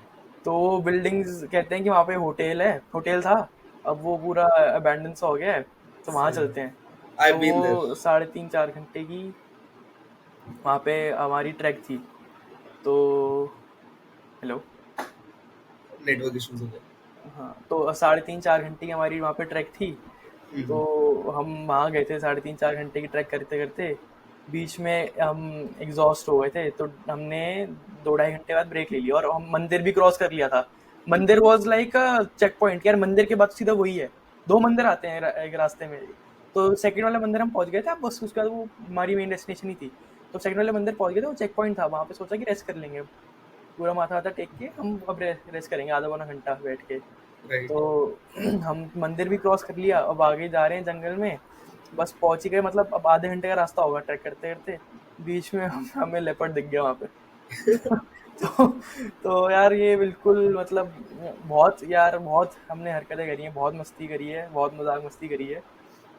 तो बिल्डिंग्स कहते हैं कि वहाँ पे होटल है, होटल था, अब वो पूरा अबैंडन सा हो गया है, तो वहाँ सही, चलते हैं। आई तो बीन देयर। वो 3.5-4 घंटे की वहाँ पे हमारी ट्रैक थी। तो हेलो। नेटवर्क इश्यूज हो गए। हाँ, तो 3.5-4 घंटे की हमारी वहाँ पे ट्रैक थी। तो हम्म, हम वहाँ गए थे 3.5-4 घंटे की ट्रैक करते करते, बीच में हम एग्जॉस्ट हो गए थे, तो हमने 2-2.5 घंटे बाद ब्रेक ले लिया और हम मंदिर भी क्रॉस कर लिया था। मंदिर वॉज लाइक चेक पॉइंट, यार मंदिर के बाद सीधा वही है, दो मंदिर आते हैं एक रास्ते में। तो सेकंड वाले मंदिर हम पहुंच गए थे, अब बस उसके बाद वो हमारी मेन डेस्टिनेशन ही थी। तो सेकंड वाले मंदिर पहुंच गए थे, वो चेक पॉइंट था, वहाँ पे सोचा कि रेस्ट कर लेंगे, पूरा माथा वाथा टेक के हम अब रेस्ट करेंगे आधा पौना घंटा बैठ के। राइट। तो हम मंदिर भी क्रॉस कर लिया, अब आगे जा रहे हैं जंगल में, बस पहुंच ही गए, मतलब अब आधे घंटे का रास्ता होगा ट्रैक करते करते। बीच में हमें लेपर्ड दिख गया वहाँ पे। तो तो यार ये बिल्कुल मतलब बहुत यार बहुत हमने हरकतें करी हैं, बहुत मस्ती करी है, बहुत मजाक मस्ती करी है।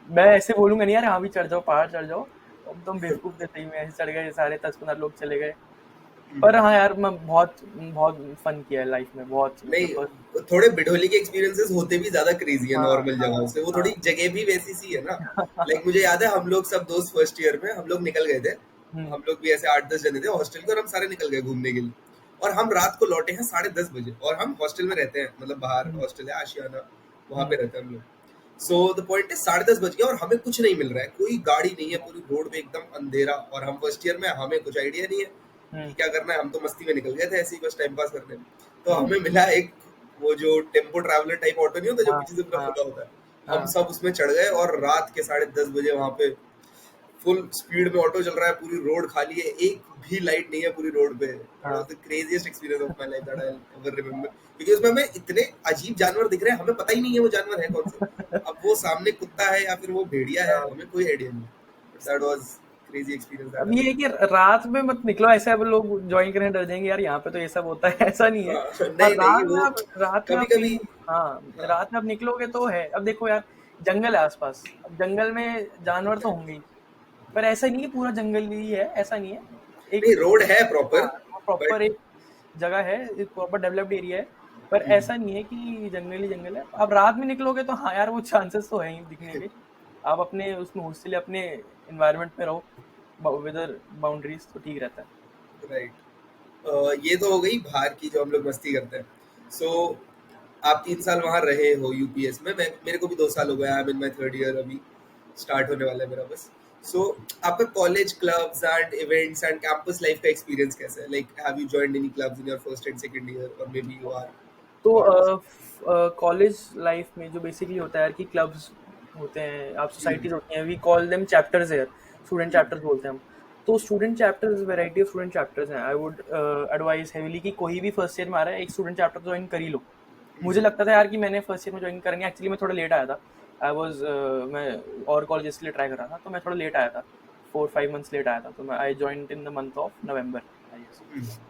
मैं ऐसे बोलूंगा नहीं यार हाँ भी चढ़ जाओ पहाड़ चढ़ जाओ, अब तुम बेवकूफ थे, सही में ऐसे चढ़ गए, सारे 10-15 लोग चले गए। पर हाँ यार मैं बहुत बहुत फन किया है लाइफ में, बहुत मतलब बस। नहीं, थोड़े बिढोली के एक्सपीरियंसेस होते भी ज्यादा क्रेजी है हाँ नॉर्मल हाँ जगहों से, वो हाँ। थोड़ी जगह भी वैसी सी है ना। लाइक मुझे याद है, हम लोग सब दोस्त फर्स्ट ईयर में हम लोग निकल गए थे, हम्म हम लोग भी ऐसे 8-10 जने थे हॉस्टल के, और हम सारे निकल गए घूमने के लिए। और हम रात को लौटे हैं 10:30 बजे, और हम हॉस्टल में रहते हैं, मतलब बाहर हम्म हॉस्टल है आशियाना, वहां पे हम्म रहते हैं हम लोग। सो द पॉइंट है 10:30 बज गया और हमें कुछ नहीं मिल रहा है, कोई गाड़ी नहीं है, पूरी रोड पे एकदम अंधेरा, और हम फर्स्ट ईयर में, हमें कुछ आइडिया नहीं है कि हम्म क्या करना है। हम तो मस्ती में निकल गए थे ऐसे ही बस टाइम पास करने में। तो हम्म, हमें मिला एक, वो जो टेम्पो ट्रैवलर टाइप ऑटो नहीं होता जो हाँ पीछे से पूरा हाँ खुला होता है, हम हाँ। सब उसमें चढ़ गए, और रात के 10:30 बजे वहां पे फुल स्पीड में ऑटो चल रहा है, पूरी रोड खाली है, एक भी लाइट नहीं है पूरी रोड पे। दैट वाज हाँ the craziest experience of my life that I ever remember, क्योंकि उसमें हमें इतने अजीब जानवर दिख रहे हैं, हमें पता ही नहीं है वो जानवर है कौन से। अब वो सामने कुत्ता है या फिर वो भेड़िया है, हाँ। हमें कोई आइडिया नहीं। That was crazy experience that अब ये है कि रात में मत निकलो, ऐसे अब लोग ज्वाइन करने डर जाएंगे यार यहाँ पे तो ये सब होता है, ऐसा नहीं है। पर नहीं नहीं, वो रात में कभी आप कभी। हाँ हाँ, रात में आप निकलोगे तो है, अब देखो यार जंगल है आसपास, अब जंगल में जानवर तो होंगे ही, पर ऐसा नहीं है पूरा जंगल ही है, ऐसा नहीं है। एक नहीं रोड है प्रॉपर, हाँ प्रॉपर बट एक जगह है, एक प्रॉपर डेवलप्ड एरिया है, पर ऐसा नहीं है कि जंगल ही जंगल है। अब रात में निकलोगे तो हाँ यार वो चांसेस तो है ही दिखने के। आप अपने उसमें होस्टल अपने एनवायरनमेंट में रहो, वेदर बाउंड्रीज तो ठीक रहता है। राइट। ये तो हो गई बाहर की जो हम लोग मस्ती करते हैं। सो आप 3 साल वहां रहे हो यूपीएस में, मैं मेरे को भी 2 साल हो गए, I am in my third year, अभी स्टार्ट होने वाला है मेरा बस। सो आपका college clubs and events and campus life का एक्सपीरियंस कैसा है? Like have you joined any clubs in your first and second year, और maybe you are not? तो कॉलेज लाइफ में जो बेसिकली होता है कि क्लब्स होते हैं, आप सोसाइटीज होती हैं, वी कॉल देम चैप्टर्स, है स्टूडेंट चैप्टर्स बोलते हैं हम। तो student chapters, variety of student chapters हैं. आई वुड एडवाइस हेवीली कि कोई भी फर्स्ट ईयर में आ रहा है एक स्टूडेंट चैप्टर ज्वाइन कर ही लो. मुझे लगता था यार कि मैंने फर्स्ट ईयर में ज्वाइन करेंगे. एक्चुअली मैं थोड़ा लेट आया था. मैं और कॉलेजेस के लिए ट्राई कर रहा था, तो मैं थोड़ा लेट आया था, 4-5 मंथ्स लेट आया था. तो मैं I joined in the month of November.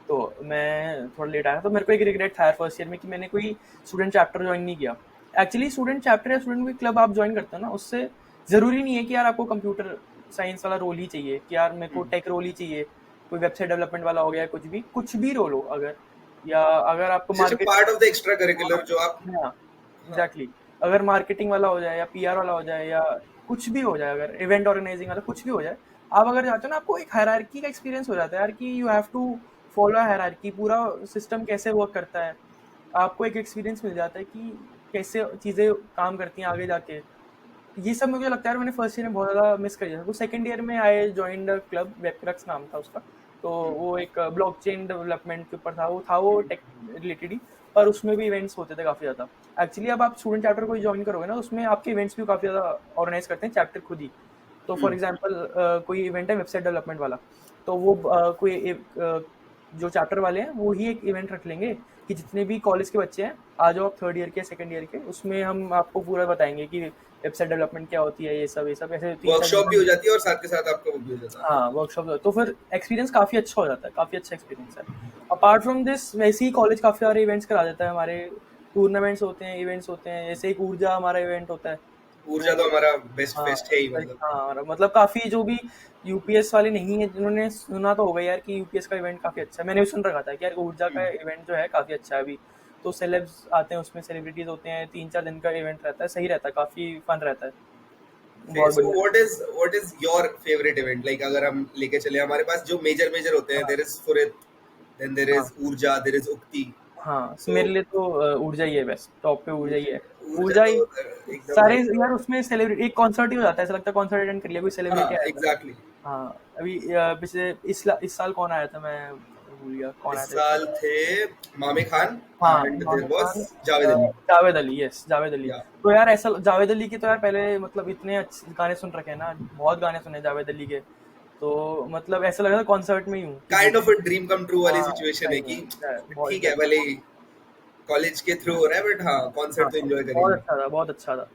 तो मैं थोड़ा लेट आया, तो मेरे को एक रिग्रेट था फर्स्ट ईयर में कि मैंने कोई स्टूडेंट चैप्टर ज्वाइन नहीं किया. एक्चुअली स्टूडेंट चैप्टर या स्टूडेंट कोई क्लब आप ज्वाइन करते हो ना, उससे ज़रूरी नहीं है कि यार आपको कंप्यूटर साइंस वाला रोल ही चाहिए, कि यार मेरे को टेक रोल ही चाहिए, कोई वेबसाइट डेवलपमेंट वाला हो गया, कुछ भी रोल हो. अगर आपको market part of the extra curricular जो आप एग्जैक्टली अगर मार्केटिंग वाला हो जाए या पीआर वाला हो जाए या कुछ भी हो जाए, अगर इवेंट ऑर्गेनाइजिंग वाला कुछ भी हो जाए, आप अगर जाते हो ना, आपको एक हायरार्की का एक्सपीरियंस हो जाता है यार कि you have to follow hierarchy. पूरा सिस्टम कैसे वर्क करता है, आपको एक एक्सपीरियंस मिल जाता है कि कैसे चीज़ें काम करती हैं आगे जाके. ये सब मुझे लगता है मैंने फर्स्ट ईयर में बहुत ज़्यादा मिस कर दिया था. तो सेकंड ईयर में आई जॉइंड द क्लब, वेबक्रक्स नाम था उसका. तो वो एक ब्लॉकचेन डेवलपमेंट के ऊपर था. वो टेक रिलेटेड ही, पर उसमें भी इवेंट्स होते थे काफ़ी ज़्यादा. एक्चुअली अब आप स्टूडेंट चैप्टर कोई ज्वाइन करोगे ना, उसमें आपके इवेंट्स भी काफ़ी ज़्यादा ऑर्गेनाइज करते हैं चैप्टर खुद ही. तो फॉर एग्जांपल कोई इवेंट है वेबसाइट डेवलपमेंट वाला, तो वो जो चैप्टर वाले हैं वो ही एक इवेंट रख लेंगे कि जितने भी कॉलेज के बच्चे हैं आ जाओ, आप थर्ड ईयर के सेकंड ईयर के, उसमें हम आपको पूरा बताएंगे कि वेबसाइट डेवलपमेंट क्या होती है, ये सब ऐसे वर्कशॉप भी हो जाती है और साथ के साथ आपका वो भी हो जाता है. हाँ, वर्कशॉप. तो फिर एक्सपीरियंस काफ़ी अच्छा हो जाता है, काफ़ी अच्छा एक्सपीरियंस है. अपार्ट फ्रॉम दिस वैसे ही कॉलेज काफ़ी सारे इवेंट्स करा देता है. हमारे टूर्नामेंट्स होते हैं, इवेंट्स होते हैं. जैसे एक ऊर्जा हमारा इवेंट होता है. ऊर्जा तो हमारा बेस्ट फेस्ट है ही. मतलब हाँ, मतलब काफ़ी जो भी यूपीएस वाले नहीं है, जिन्होंने सुना तो होगा यार कि यूपीएस का इवेंट काफ़ी अच्छा है. मैंने भी सुन रखा था कि यार ऊर्जा का इवेंट जो है काफ़ी अच्छा है अभी. तो सेलेब्स आते हैं उसमें, सेलिब्रिटीज होते हैं, 3-4 दिन का इवेंट रहता है, सही रहता है, काफ़ी फन रहता है. so what is your favorite event? Like अगर हम लेके चले, हमारे पास जो मेजर होते हैं, there is Furit, then there is ऊर्जा, there is उक्ति. हाँ, मेरे लिए तो ऊर्जा ही है बेस्ट. टॉप पे ऊर्जा ही है. ऊर्जा ही सारे यार उसमें सेलिब्रिटी, एक कॉन्सर्ट ही हो जाता है, ऐसा लगता है कॉन्सर्ट अटेंड कर लिया, कोई सेलिब्रिटी आया. एग्जैक्टली. हाँ, अभी पिछले इस साल कौन आया था, मैं भूल गया कौन आया था. इस साल थे मामे खान. हाँ, and there was Javed Ali. Javed Ali. तो यार ऐसा जावेद अली के तो यार पहले मतलब इतने अच्छे गाने सुन रखे हैं ना, बहुत गाने सुने जावेद अली के. तो मतलब ऐसा लग रहा था कॉन्सर्ट में ही हूँ. Kind of a dream come true वाली सिचुएशन है कि ठीक है भले कॉलेज के थ्रू हो रहा है, बट हाँ कॉन्सर्ट तो एंजॉय करेंगे. बहुत अच्छा था.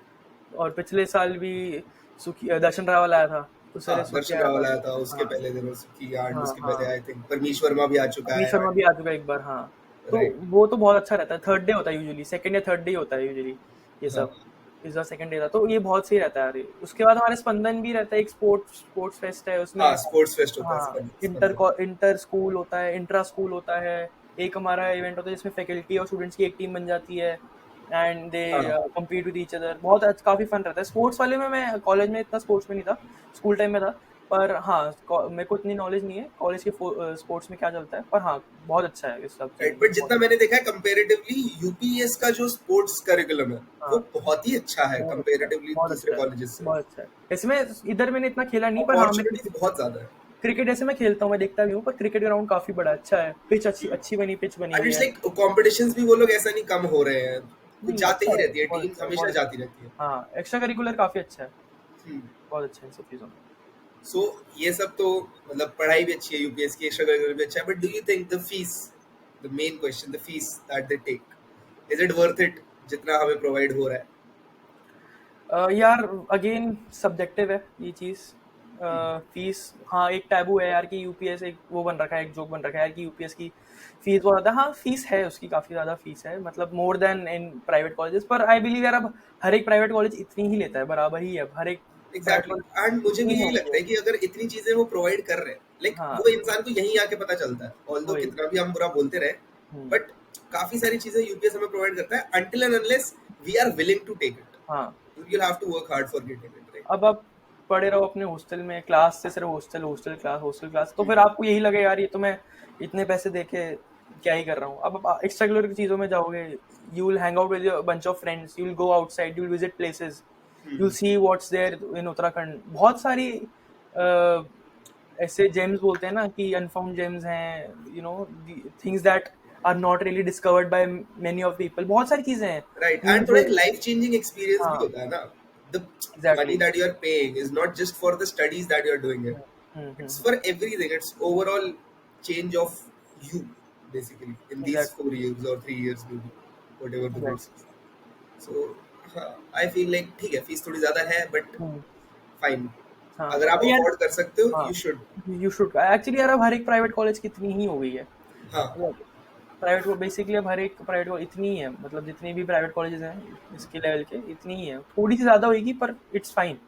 और पिछले साल भी दर्शन रावल आया था. दर्शन रावल आया था. उसके पहले दिन सुखी एंड उसके पहले आई थिंक परमीश वर्मा भी आ चुका है. एक बार. हाँ, तो वो तो बहुत अच्छा रहता है. थर्ड डे होता है यूजुअली, सेकंड या थर्ड डे होता है यूजुअली ये सब. इस बार सेकंड डे था, तो ये बहुत सही रहता है. उसके बाद हमारे स्पंदन भी रहता है, एक स्पोर्ट्स फेस्ट है उसमें. हाँ, स्पोर्ट्स फेस्ट होता है. इंटर स्कूल होता है, इंट्रा स्कूल होता है. एक हमारा इवेंट होता है जिसमें फैकल्टी और स्टूडेंट्स की एक टीम बन जाती है and they compete with each other. बहुत काफ़ी फन रहता है. स्पोर्ट्स वाले में मैं कॉलेज में इतना स्पोर्ट्स में नहीं था, स्कूल टाइम में था. पर हाँ, मेरे को इतनी नॉलेज नहीं है कॉलेज के स्पोर्ट्स में क्या चलता है. पर हाँ, बहुत अच्छा है इस सब. बट जितना मैंने देखा है कंपैरेटिवली यूपीएस का जो स्पोर्ट्स करिकुलम है वो बहुत ही अच्छा है कंपैरेटिवली दूसरे कॉलेजेस से. बहुत अच्छा है. इसमें इधर मैंने इतना खेला नहीं, पर अपॉर्चुनिटी बहुत ज्यादा है. क्रिकेट ऐसे मैं खेलता हूँ, मैं देखता भी हूँ, पर क्रिकेट ग्राउंड काफी बड़ा अच्छा है. पिच अच्छी बनी है. इट्स लाइक कॉम्पिटिशंस भी वो लोग ऐसा नहीं कम हो रहे हैं, जाते ही रहती है टीम, हमेशा जाती रहती है. हाँ, एक्स्ट्रा करिकुलर काफी अच्छा है. बहुत अच्छा है सब चीजों में. सो ये सब तो मतलब पढ़ाई भी अच्छी है यूपीएस की, एक्स्ट्रा करिकुलर भी अच्छा है. But do you think the fees, the main question, the fees that they take, is it worth it जितना हमें प्रोवाइड हो रहा है? यार अगेन सब्जेक्टिव है ये चीज़. फीस, हाँ, एक टैबू है यार कि यूपीएस, एक वो बन रखा है, एक जोक बन रखा है यार कि यूपीएस की फीस बहुत ज़्यादा. हाँ, फीस है उसकी, काफ़ी ज़्यादा फीस है, मतलब more then in private colleges. पर आई बिलीव यार अब हर एक प्राइवेट कॉलेज इतनी ही लेता है, बराबर ही है हर एक. एग्जैक्टली. एंड मुझे भी यही लगता है कि अगर इतनी चीजें वो प्रोवाइड कर रहे हैं, लाइक वो इंसान को यहीं आके पता चलता है. ऑल्दो कितना भी हम बुरा बोलते रहे, बट काफी सारी चीजें यूपीएस हमें प्रोवाइड करता है until and unless we are willing to take it. हाँ, you'll have to work hard for getting it, right? अब आप पढ़े रहो अपने हॉस्टल में, क्लास से सिर्फ हॉस्टल क्लास, तो फिर आपको यही लगे यार ये तो मैं इतने पैसे देके क्या ही कर रहा हूँ. अब आप एक्स्ट्रा करिकुलर की चीज़ों में जाओगे, you will hang out with your bunch of friends, you will go outside, you will visit places, you will see what's there in Uttarakhand. बहुत सारी ऐसे जेम्स बोलते हैं ना कि अनफाउंड जेम्स हैं, you know, things that are not really discovered by many of people. बहुत सारी चीजें हैं, राइट. एंड थोड़ा एक लाइफ चेंजिंग एक्सपीरियंस भी होता है ना. The money that you are paying is not just for the studies that you are doing it. It's for everything. It's overall change of you, basically, in these Exactly. 4 years or 3 years, maybe, whatever the Exactly. course is. So, I feel like ठीक है, फीस थोड़ी ज़्यादा है, but fine. हाँ अगर आप यार, अफोर्ड कर सकते हो, हाँ you should. You should actually यार, अब हर एक प्राइवेट कॉलेज की इतनी ही हो गई है। हाँ, प्राइवेट को बेसिकली अब हर एक प्राइवेट को इतनी ही है, मतलब जितनी भी प्राइवेट कॉलेजेस हैं इसके लेवल के इतनी ही है, थोड़ी सी ज़्यादा होगी पर इट्स फाइन।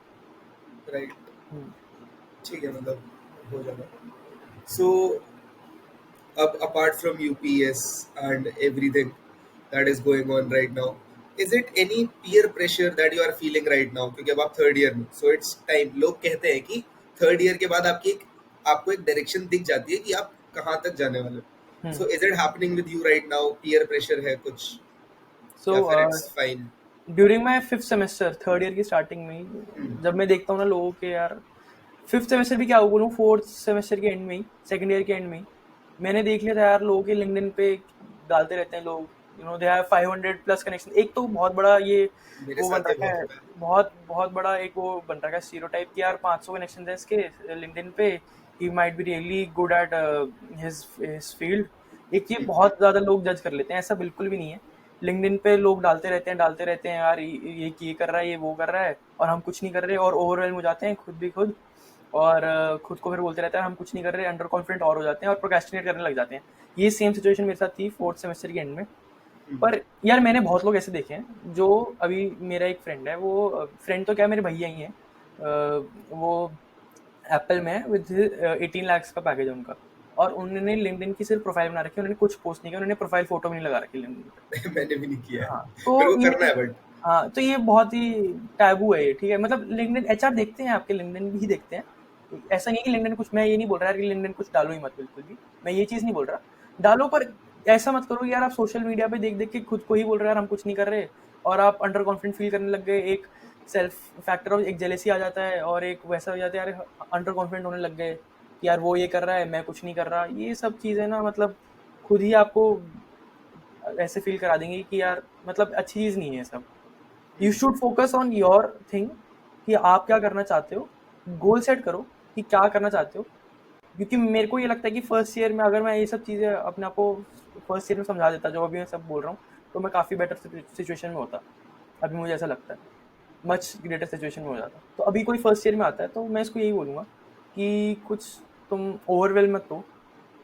right. ठीक है, मतलब हो जाएगा. So, apart from UPS and everything that is going on right now, is it any peer pressure that you are feeling right now? क्योंकि अब आप थर्ड ईयर में, so it's time. लोग कहते हैं कि थर्ड ईयर के बाद आपको एक डायरेक्शन दिख जाती है कि आप कहाँ तक जाने वाले हो. So is it happening with you right now? Peer pressure है कुछ, सो या फिर it's fine? During my 5th semester, third year की स्टार्टिंग में ही जब मैं देखता हूँ ना लोगों के, यार 5th सेमेस्टर भी क्या बोलूँ, 4th सेमेस्टर के एंड में ही, सेकेंड ईयर के एंड में ही मैंने देख लिया था यार, लोगों के लिंक्डइन पे डालते रहते हैं लोग, you know they have 500+ connection. एक तो बहुत बड़ा ये मेरे वो बन साथ ये रखा है, बहुत होता है. बहुत बहुत बड़ा एक वो बन रखा है स्टीरियोटाइप कि यार 500 कनेक्शन है इसके लिंक्डइन पे, he might be really good at his field. एक ये बहुत ज़्यादा लोग जज कर लेते हैं, ऐसा बिल्कुल भी नहीं है। लिंक्डइन पे लोग डालते रहते हैं यार, ये कर रहा है, ये वो कर रहा है, और हम कुछ नहीं कर रहे, और ओवरवेलम हो जाते हैं खुद, और खुद को फिर बोलते रहते हैं हम कुछ नहीं कर रहे, अंडर कॉन्फिडेंट और हो जाते हैं और प्रोक्रेस्टिनेट करने लग जाते हैं। ये सेम सिचुएशन मेरे साथ थी 4th सेमेस्टर के एंड में। पर यार मैंने बहुत लोग ऐसे देखे हैं, जो अभी मेरा एक फ्रेंड है, वो फ्रेंड तो क्या मेरे भैया ही हैं, वो एप्पल में है, विद 18 लाख का पैकेज है उनका, और उन्होंने लिंक्डइन की सिर्फ प्रोफाइल बना रखी है, उन्होंने कुछ पोस्ट नहीं किया, उन्होंने प्रोफाइल फोटो भी नहीं लगा रखी लिंक्डइन पे। मैंने भी नहीं किया है. हाँ फिर वो तो करना है, ये, बट हाँ तो ये बहुत ही टैबू है ये, ठीक है, मतलब लिंक्डइन एचआर देखते हैं, आपके लिंक्डइन भी देखते हैं, ऐसा नहीं है कि लिंक्डइन कुछ, मैं ये नहीं बोल रहा यार कि लिंक्डइन कुछ डालो ही मत, बिल्कुल भी मैं ये चीज़ नहीं बोल रहा, डालो, पर ऐसा मत करो यार आप सोशल मीडिया पे देख देख के खुद को ही बोल रहे यार हम कुछ नहीं कर रहे, और आप अंडर कॉन्फिडेंट फील करने लग गए, एक सेल्फ फैक्टर ऑफ एक जेलेसी आ जाता है, और एक वैसा हो जाता है यार अंडर कॉन्फिडेंट होने लग गए कि यार वो ये कर रहा है मैं कुछ नहीं कर रहा। ये सब चीज़ें ना मतलब खुद ही आपको ऐसे फील करा देंगे कि यार मतलब अच्छी चीज़ नहीं है सब। You should focus on your thing कि आप क्या करना चाहते हो, गोल सेट करो कि क्या करना चाहते हो, क्योंकि मेरे को ये लगता है कि फर्स्ट ईयर में अगर मैं ये सब चीज़ें अपने आप को फर्स्ट ईयर में समझा देता, जो अभी मैं सब बोल रहा हूँ, तो मैं काफ़ी बेटर सिचुएशन में होता। अभी मुझे ऐसा लगता है मच ग्रेटर सिचुएशन में हो जाता। तो अभी कोई फर्स्ट ईयर में आता है तो मैं इसको यही बोलूँगा कि कुछ तुम ओवरवेल मत हो,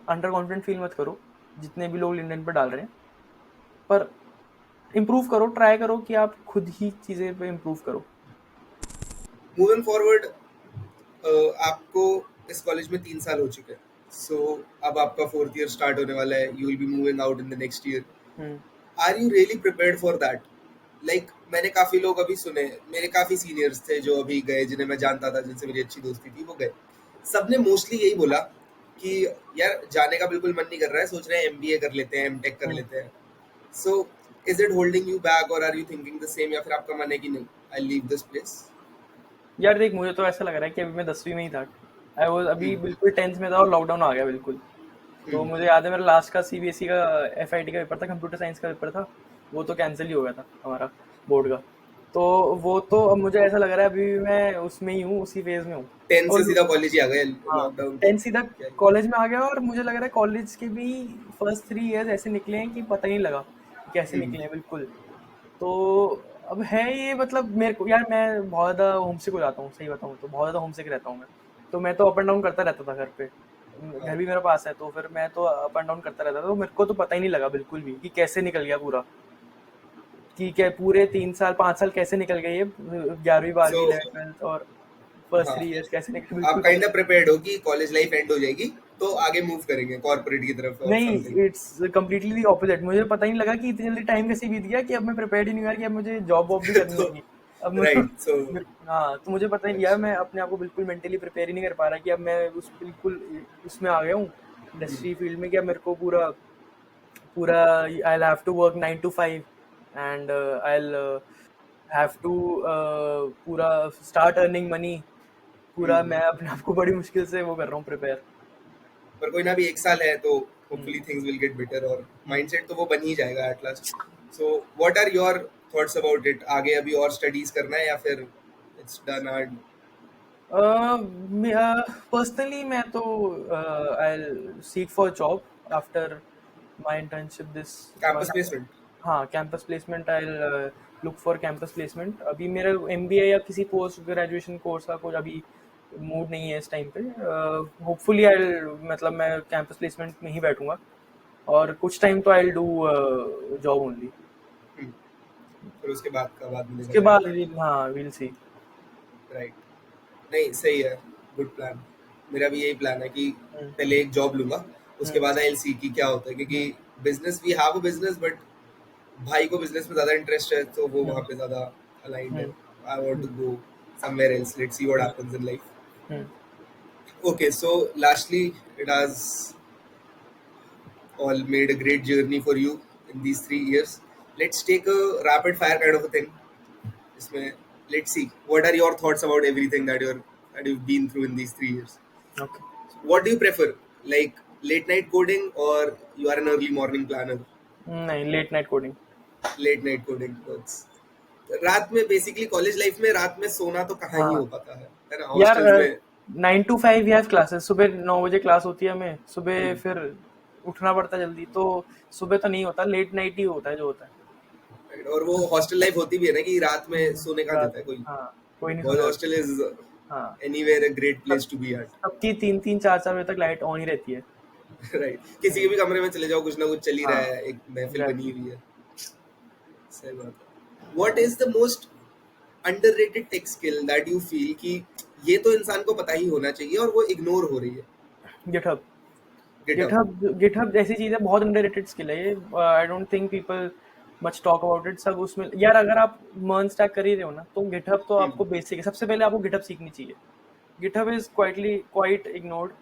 अंडर कॉन्फिडेंट फील मत करो, जितने भी लोग लिंक्डइन पर डाल रहे हैं, पर इम्प्रूव करो, ट्राई करो कि आप खुद ही चीज़ें पे इम्प्रूव करो। मूविंग फॉरवर्ड, आपको इस कॉलेज में 3 साल हो चुके हैं, सो अब आपका 4th ईयर स्टार्ट होने वाला है, you will be moving out in the next year. Are you really prepared for that? Like मैंने काफ़ी लोग अभी सुने, मेरे काफ़ी सीनियर्स थे जो अभी गए, जिन्हें मैं जानता था, जिनसे मेरी अच्छी दोस्ती थी, वो गए, सबने मोस्टली यही बोला कि यार जाने का बिल्कुल मन नहीं कर रहा है, सोच रहे हैं MBA कर लेते हैं, MTech कर लेते हैं. So is it holding you back, और are you thinking the same, या फिर आपका मन है कि नहीं, आई लीव दिस प्लेस? यार देख, मुझे तो ऐसा लग रहा है कि अभी मैं 10वीं में ही था, आई वॉज अभी बिल्कुल 10th में था और लॉकडाउन आ गया बिल्कुल। तो मुझे याद है मेरा लास्ट का CBSE का FIT का पेपर था, कंप्यूटर साइंस का पेपर था, वो तो कैंसिल ही हो गया था हमारा बोर्ड का। तो वो तो अब मुझे ऐसा लग रहा है अभी मैं उसमें ही हूँ, उसी फेज में हूँ। 10 से सीधा कॉलेज ही आ गए, हाँ, लॉकडाउन 10 सीधा कॉलेज में आ गया, और मुझे लग रहा है कॉलेज के भी फर्स्ट 3 इयर्स ऐसे निकले हैं कि पता ही नहीं लगा कि कैसे निकले हैं बिल्कुल। तो अब है ये, मतलब मेरे को यार मैं बहुत ज़्यादा होमसिक हो जाता हूँ, सही बताऊँ तो बहुत ज़्यादा होमसिक रहता हूँ मैं। तो मैं तो अप एंड डाउन करता रहता था घर पे, घर भी मेरे पास है, तो फिर मैं तो अप एंड डाउन करता रहता था, तो मेरे को तो पता ही नहीं लगा बिल्कुल भी कि कैसे निकल गया पूरा, कि क्या पूरे 3 साल 5 साल कैसे निकल गए, ये 11वीं 12वीं 11th 12th और फर्स्ट 3 इयर्स कैसे निकले आप बिल्कुल। काइंड ऑफ प्रिपेयर्ड हो कि कॉलेज लाइफ एंड हो जाएगी तो आगे मूव करेंगे कॉर्पोरेट की तरफ और नहीं, something? It's completely the opposite. मुझे पता ही नहीं लगा कि इतनी जल्दी टाइम कैसे बीत गया कि अब मैं प्रिपेयर्ड ही नहीं हुआ कि अब मुझे जॉब वॉब भी करनी होगी। अब मुझे राइट, सो हाँ, तो मुझे पता ही नहीं यार, मैं अपने आप को बिल्कुल मेंटली प्रिपेयर ही नहीं कर पा रहा कि अब मैं उस बिल्कुल उसमें आ गया हूँ इंडस्ट्री फील्ड में, कि अब मेरे को पूरा पूरा I will have to work 9 to 5 and I will have to पूरा स्टार्ट अर्निंग मनी। पूरा मैं अपने आप को बड़ी मुश्किल से वो कर रहा हूँ प्रिपेयर। पर कोई ना, भी 1 साल है तो hopefully things will get better, और माइंडसेट तो वो बन ही जाएगा at last. So what are your thoughts about it? आगे अभी और स्टडीज करना है या फिर इट्स डन? एंड Personally, मैं तो I'll seek for a job after my internship. This campus placement? हाँ, campus placement I'll look for campus placement. अभी मेरा MBA या किसी पोस्ट ग्रेजुएशन कोर्स का कुछ अभी मूड नहीं है इस टाइम पे. होपफुली मतलब मैं कैंपस प्लेसमेंट में ही बैठूंगा और कुछ टाइम तो I'll do जॉब ओनली. फिर उसके बाद का बाद मिलेगा. उसके बाद हाँ we'll see. राइट. नहीं, सही है, गुड प्लान. मेरा भी यही प्लान है कि हम्म. पहले एक जॉब लूंगा, उसके बाद आई विल सी कि क्या होता है, क्योंकि business we have a business, but भाई को बिजनेस में ज्यादा इंटरेस्ट है, तो वो वहाँ पे ज्यादा अलाइंड है. I want to go somewhere else. Let's see what happens in life. Hmm. Okay, so lastly, it has all made a great journey for you in these 3 years. Let's take a rapid fire kind of a thing. इसमें let's see what are your thoughts about everything that you've been through in these 3 years. Okay. What do you prefer, like late night coding or you are an early morning planner? नहीं, late night coding. Late night coding works. रात में बेसिकली कॉलेज लाइफ में रात में सोना तो कहाँ ही हो पाता है ना. यार हॉस्टल्स में 9 to 5 वी हैव क्लासेस. सुबह 9 बजे क्लास होती है हमें. सुबह फिर उठना पड़ता है जल्दी, तो सुबह तो नहीं होता, लेट नाइट ही होता है जो होता है. और वो हॉस्टल लाइफ होती भी है ना कि रात में सोने का देता है कोई. हाँ, कोई नहीं Because सोता. hostel is हाँ, anywhere a great place to be at. सबकी 3-3 4-4 बजे तक लाइट ऑन ही रहती है. Right. किसी के भी कमरे में चले जाओ, कुछ ना कुछ चल ही हाँ. रहा है, एक महफिल Exactly. बनी हुई है. सही बात है. What is the most underrated tech skill that you feel कि ये तो इंसान को पता ही होना चाहिए और वो इग्नोर हो रही है? GitHub. GitHub. GitHub जैसी चीज है, बहुत अंडररेटेड स्किल है ये. I don't think people much talk about it. सब उसमें यार, अगर आप मर्न स्टैक कर ही रहे हो ना, तो GitHub तो आपको बेसिक है. सबसे पहले आपको GitHub सीखनी चाहिए. GitHub is quite ignored.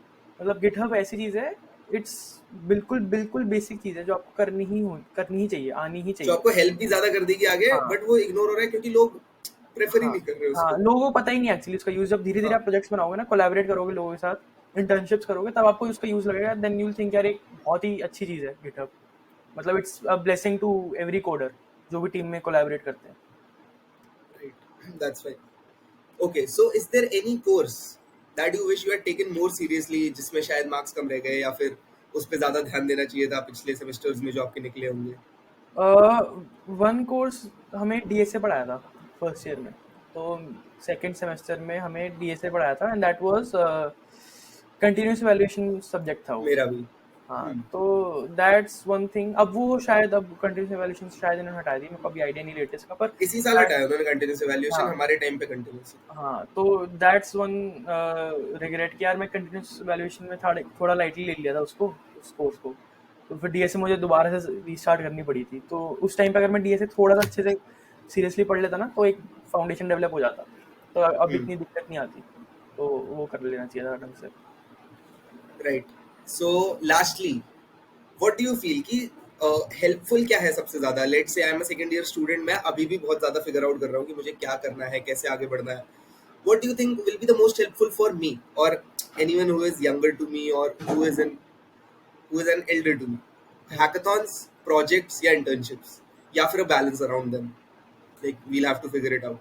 मतलब GitHub ऐसी चीज है, इट्स बिल्कुल बेसिक चीज है जो आपको करनी ही चाहिए, आनी ही जो चाहिए. आपको हेल्प भी ज्यादा कर देगी आगे, हाँ. बट वो इग्नोर हो रहा है क्योंकि लोग प्रेफर ही नहीं कर रहे हाँ, उसको. लोगों को पता ही नहीं एक्चुअली उसका यूज. जब धीरे धीरे आप प्रोजेक्ट्स बनाओगे ना, कोलैबोरेट करोगे लोगों के साथ, इंटर्नशिप्स करोगे, तब आपको उसका यूज लगेगा. देन यू विल थिंक यार एक बहुत ही अच्छी चीज है GitHub. मतलब it's a blessing to every coder जो भी टीम में कोलैबोरेट करते हैं. Right. That's fine. Okay, so is there any course that you wish you had taken more seriously, जिसमें शायद मार्क्स कम रह गए, या फिर उस पे ज्यादा ध्यान देना चाहिए था पिछले सेमेस्टर्स में जो आपके निकले होंगे? वन कोर्स हमें DSA पढ़ाया था फर्स्ट ईयर में. तो सेकंड सेमेस्टर में हमें DSA पढ़ाया था, and that was continuous evaluation subject था वो. मेरा भी. हाँ, तो दैट्स वन थिंग. अब वो शायद कंटिन्यूस इवैल्यूएशन शायद इन्होंने हटा दी. मेरे को अभी आइडिया नहीं लेटेस्ट का, पर इसी साल हटाया उन्होंने कंटिन्यूअस इवैल्यूएशन. हाँ. हमारे टाइम पे कंटिन्यूस. हाँ, तो दैट्स वन रिग्रेट कि यार मैं कंटिन्यूस इवैल्यूएशन में थोड़ा लाइटली ले लिया था उसको, उस कोर्स को. तो फिर DSA मुझे दोबारा से रीस्टार्ट करनी पड़ी थी. तो उस टाइम पे अगर मैं DSA थोड़ा सा अच्छे से सीरियसली पढ़ लेता ना, तो एक फाउंडेशन डेवलप हो जाता. तो अब इतनी दिक्कत नहीं आती. तो वो कर लेना चाहिए था ढंग से. Right. So lastly, what do you feel कि हेल्पफुल क्या है सबसे ज्यादा? Let's say I am a second year student, मैं अभी भी बहुत ज्यादा फिगर आउट कर रहा हूँ कि मुझे क्या करना है, कैसे आगे बढ़ना है. What do you think will be the most helpful for me और anyone who is younger to me और who is an elder to me? Hackathons, projects या इंटर्नशिप्स, या फिर a balance around them? Like we'll have to figure it out.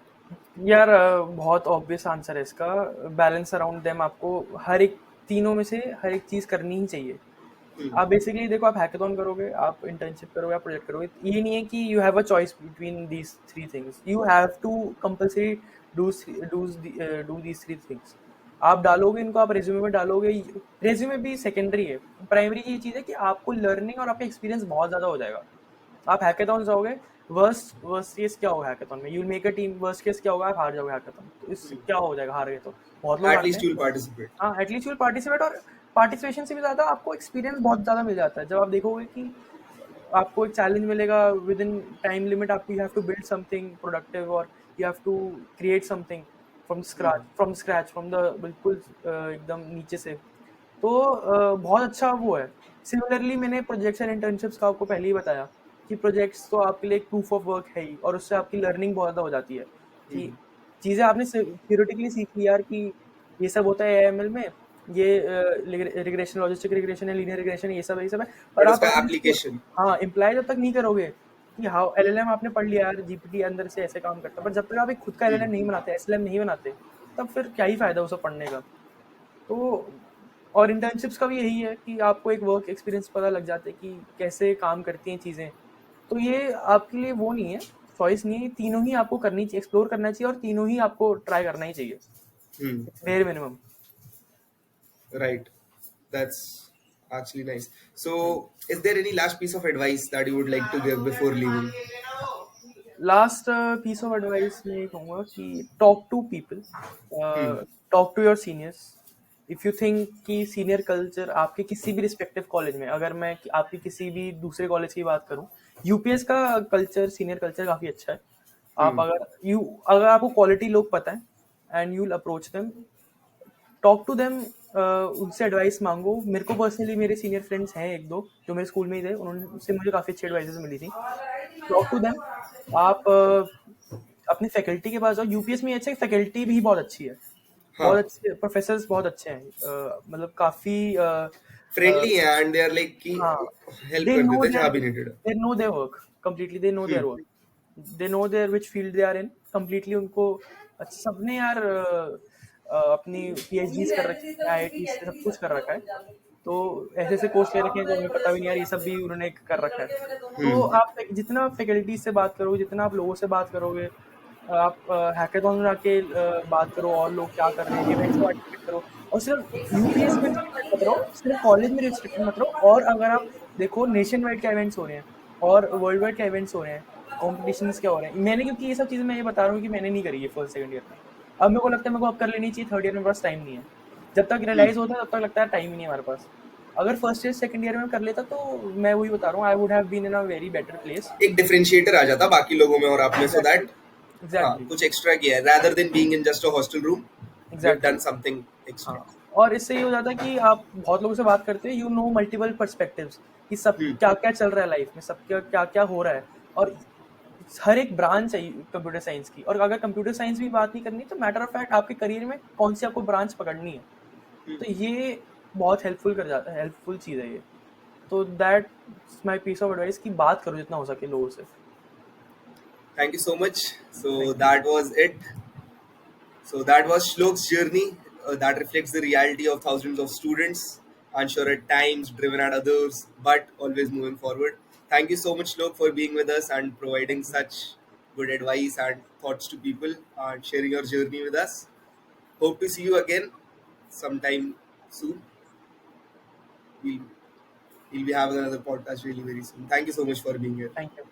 यार बहुत ऑब्वियस आंसर है इसका. Balance around them. आपको हर एक तीनों में से हर एक चीज करनी ही चाहिए. आप बेसिकली देखो, आप हैकाथॉन करोगे, आप इंटर्नशिप करोगे, आप प्रोजेक्ट करोगे, ये नहीं है कि you have a choice between these three things. You have to compulsory do these three things. आप डालोगे इनको, आप रेज्यूमे में डालोगे. रेज्यूमे भी सेकेंडरी है. प्राइमरी ये चीज़ है कि आपको लर्निंग और आपका एक्सपीरियंस बहुत ज़्यादा हो जाएगा. आप हैकाथॉन जाओगे, वर्स्ट केस क्या होगा हैकाथॉन में? You will make a team. Worst case क्या होगा? आप हार जाओगे हैकाथॉन. तो इससे क्या हो जाएगा? हार गए तो बहुत लोग एटलीस्ट यू विल पार्टिसिपेट. हाँ, एटलीस्ट यू विल पार्टिसिपेट. और पार्टिसिपेशन से भी ज़्यादा आपको एक्सपीरियंस बहुत ज़्यादा मिल जाता है. जब आप देखोगे कि आपको एक चैलेंज मिलेगा विद इन टाइम लिमिट, आपको you have to build something productive और you have to create something from scratch from the बिल्कुल एकदम नीचे से. तो बहुत अच्छा वो है. सिमिलरली मैंने प्रोजेक्ट्स एंड इंटर्नशिप्स का आपको पहले ही बताया कि प्रोजेक्ट्स तो आपके लिए एक प्रूफ ऑफ वर्क है ही, और उससे आपकी लर्निंग बहुत ज़्यादा हो जाती है कि चीज़ें आपने थियोरेटिकली सीख ली यार कि ये सब होता है AML में, ये रिग्रेशन, लॉजिस्टिक रिग्रेशन है, लीनियर रिग्रेशन, ये सब है. पर उसका एप्लीकेशन हाँ इम्प्लाई जब तक नहीं करोगे कि हाउ LLM आपने पढ़ लिया यार, GPT अंदर से ऐसे काम करता है, पर जब तक आप एक खुद का LLM नहीं बनाते, SLM नहीं बनाते, तब फिर क्या ही फ़ायदा उसे पढ़ने का। तो और इंटर्नशिप्स का भी यही है कि आपको एक वर्क एक्सपीरियंस पता लग जाता है कि कैसे काम करती हैं चीज़ें। तो ये आपके लिए वो नहीं है, चॉइस नहीं है, ये तीनों ही आपको करनी चाहिए, एक्सप्लोर करना चाहिए और तीनों ही आपको ट्राई करना ही चाहिए, bare minimum. Right. That's actually nice. So, is there any last piece of advice that you would like to give before leaving? Last piece of advice मैं ये कहूँगा कि talk to people, talk to your seniors. If you think कि सीनियर कल्चर आपके किसी भी रिस्पेक्टिव कॉलेज में, अगर मैं आपके किसी भी दूसरे कॉलेज की बात करूँ, यूपीएस का कल्चर, सीनियर कल्चर काफ़ी अच्छा है। आप अगर आपको क्वालिटी लोग पता है and you will approach them, talk to them, उनसे एडवाइस मांगो। मेरे को पर्सनली मेरे सीनियर फ्रेंड्स हैं एक दो जो मेरे स्कूल में ही थे, उनसे मुझे काफ़ी अच्छी एडवाइसेस मिली थी। Talk to them. आप अपनी फैकल्टी के पास जाओ। यूपीएस में अच्छा फैकल्टी भी बहुत अच्छी है, बहुत अच्छे प्रोफेसर्स, बहुत अच्छे हैं, मतलब काफ़ी Friendly and they are like कि हाँ, help they कर know देते हैं their जहाँ भी needed है. they know their work completely, they know their work, they know their which field they are in completely। उनको अच्छा, सबने यार अपनी PhDs कर रखी है, IIT से सब कुछ कर रखा है, तो ऐसे ऐसे कोर्स ले रखे हैं जो हमें पता भी नहीं यार, ये सब भी उन्होंने कर रखा है। तो आप जितना फैकल्टी से बात करोगे, जितना आप लोगों से बात करोगे, आप हैकाथॉन में आके बात करो और लोग क्या कर रहे हैं, इवेंट्स में पार्टिसिपेट करो। और सिर्फ यूपीएस में रिस्ट्रिक्टेड मत रहो, सिर्फ कॉलेज में रिस्ट्रिक्टेड मत रहो। और अगर आप देखो नेशन वाइड के इवेंट्स हो रहे हैं और वर्ल्ड वाइड के इवेंट्स हो रहे हैं, कॉम्पिटिशन्स क्या हो रहे हैं, मैंने, क्योंकि ये सब चीज़ें मैं ये बता रहा हूँ कि मैंने नहीं करी है फर्स्ट सेकंड ईयर में। अब मेरे को लगता है मेरे को अब कर लेनी चाहिए, थर्ड ईयर में पास टाइम नहीं है। जब तक रियलाइज होता है तब तक लगता है टाइम ही नहीं है हमारे पास। अगर फर्स्ट ईयर सेकंड ईयर में कर लेता तो मैं वही बता रहा हूँ, I would have been in a very better place. एक डिफरेंशिएटर आ जाता बाकी लोगों में और आप में, so that एग्जैक्टली कुछ एक्स्ट्रा किया है rather than being in just a hostel room. You've done something extra. हाँ, और इससे ये हो जाता है कि आप बहुत लोगों से बात करते हैं, यू नो मल्टीपल पर्सपेक्टिव्स कि सब क्या क्या चल रहा है लाइफ में, सब क्या क्या हो रहा है। और हर एक ब्रांच है कंप्यूटर साइंस की, और अगर कंप्यूटर साइंस भी बात नहीं करनी तो मैटर ऑफ फैक्ट आपके करियर में कौन सी आपको ब्रांच पकड़नी है, तो ये बहुत हेल्पफुल कर जाता है, हेल्पफुल चीज़ है ये। तो that my piece of advice कि बात करो जितना हो सके लोगों से। Thank you so much. So that was it. So that was Shlok's journey that reflects the reality of thousands of students, unsure at times, driven at others, but always moving forward. Thank you so much, Shlok, for being with us and providing such good advice and thoughts to people and sharing your journey with us. Hope to see you again sometime soon. We'll be having another podcast really very soon. Thank you so much for being here. Thank you.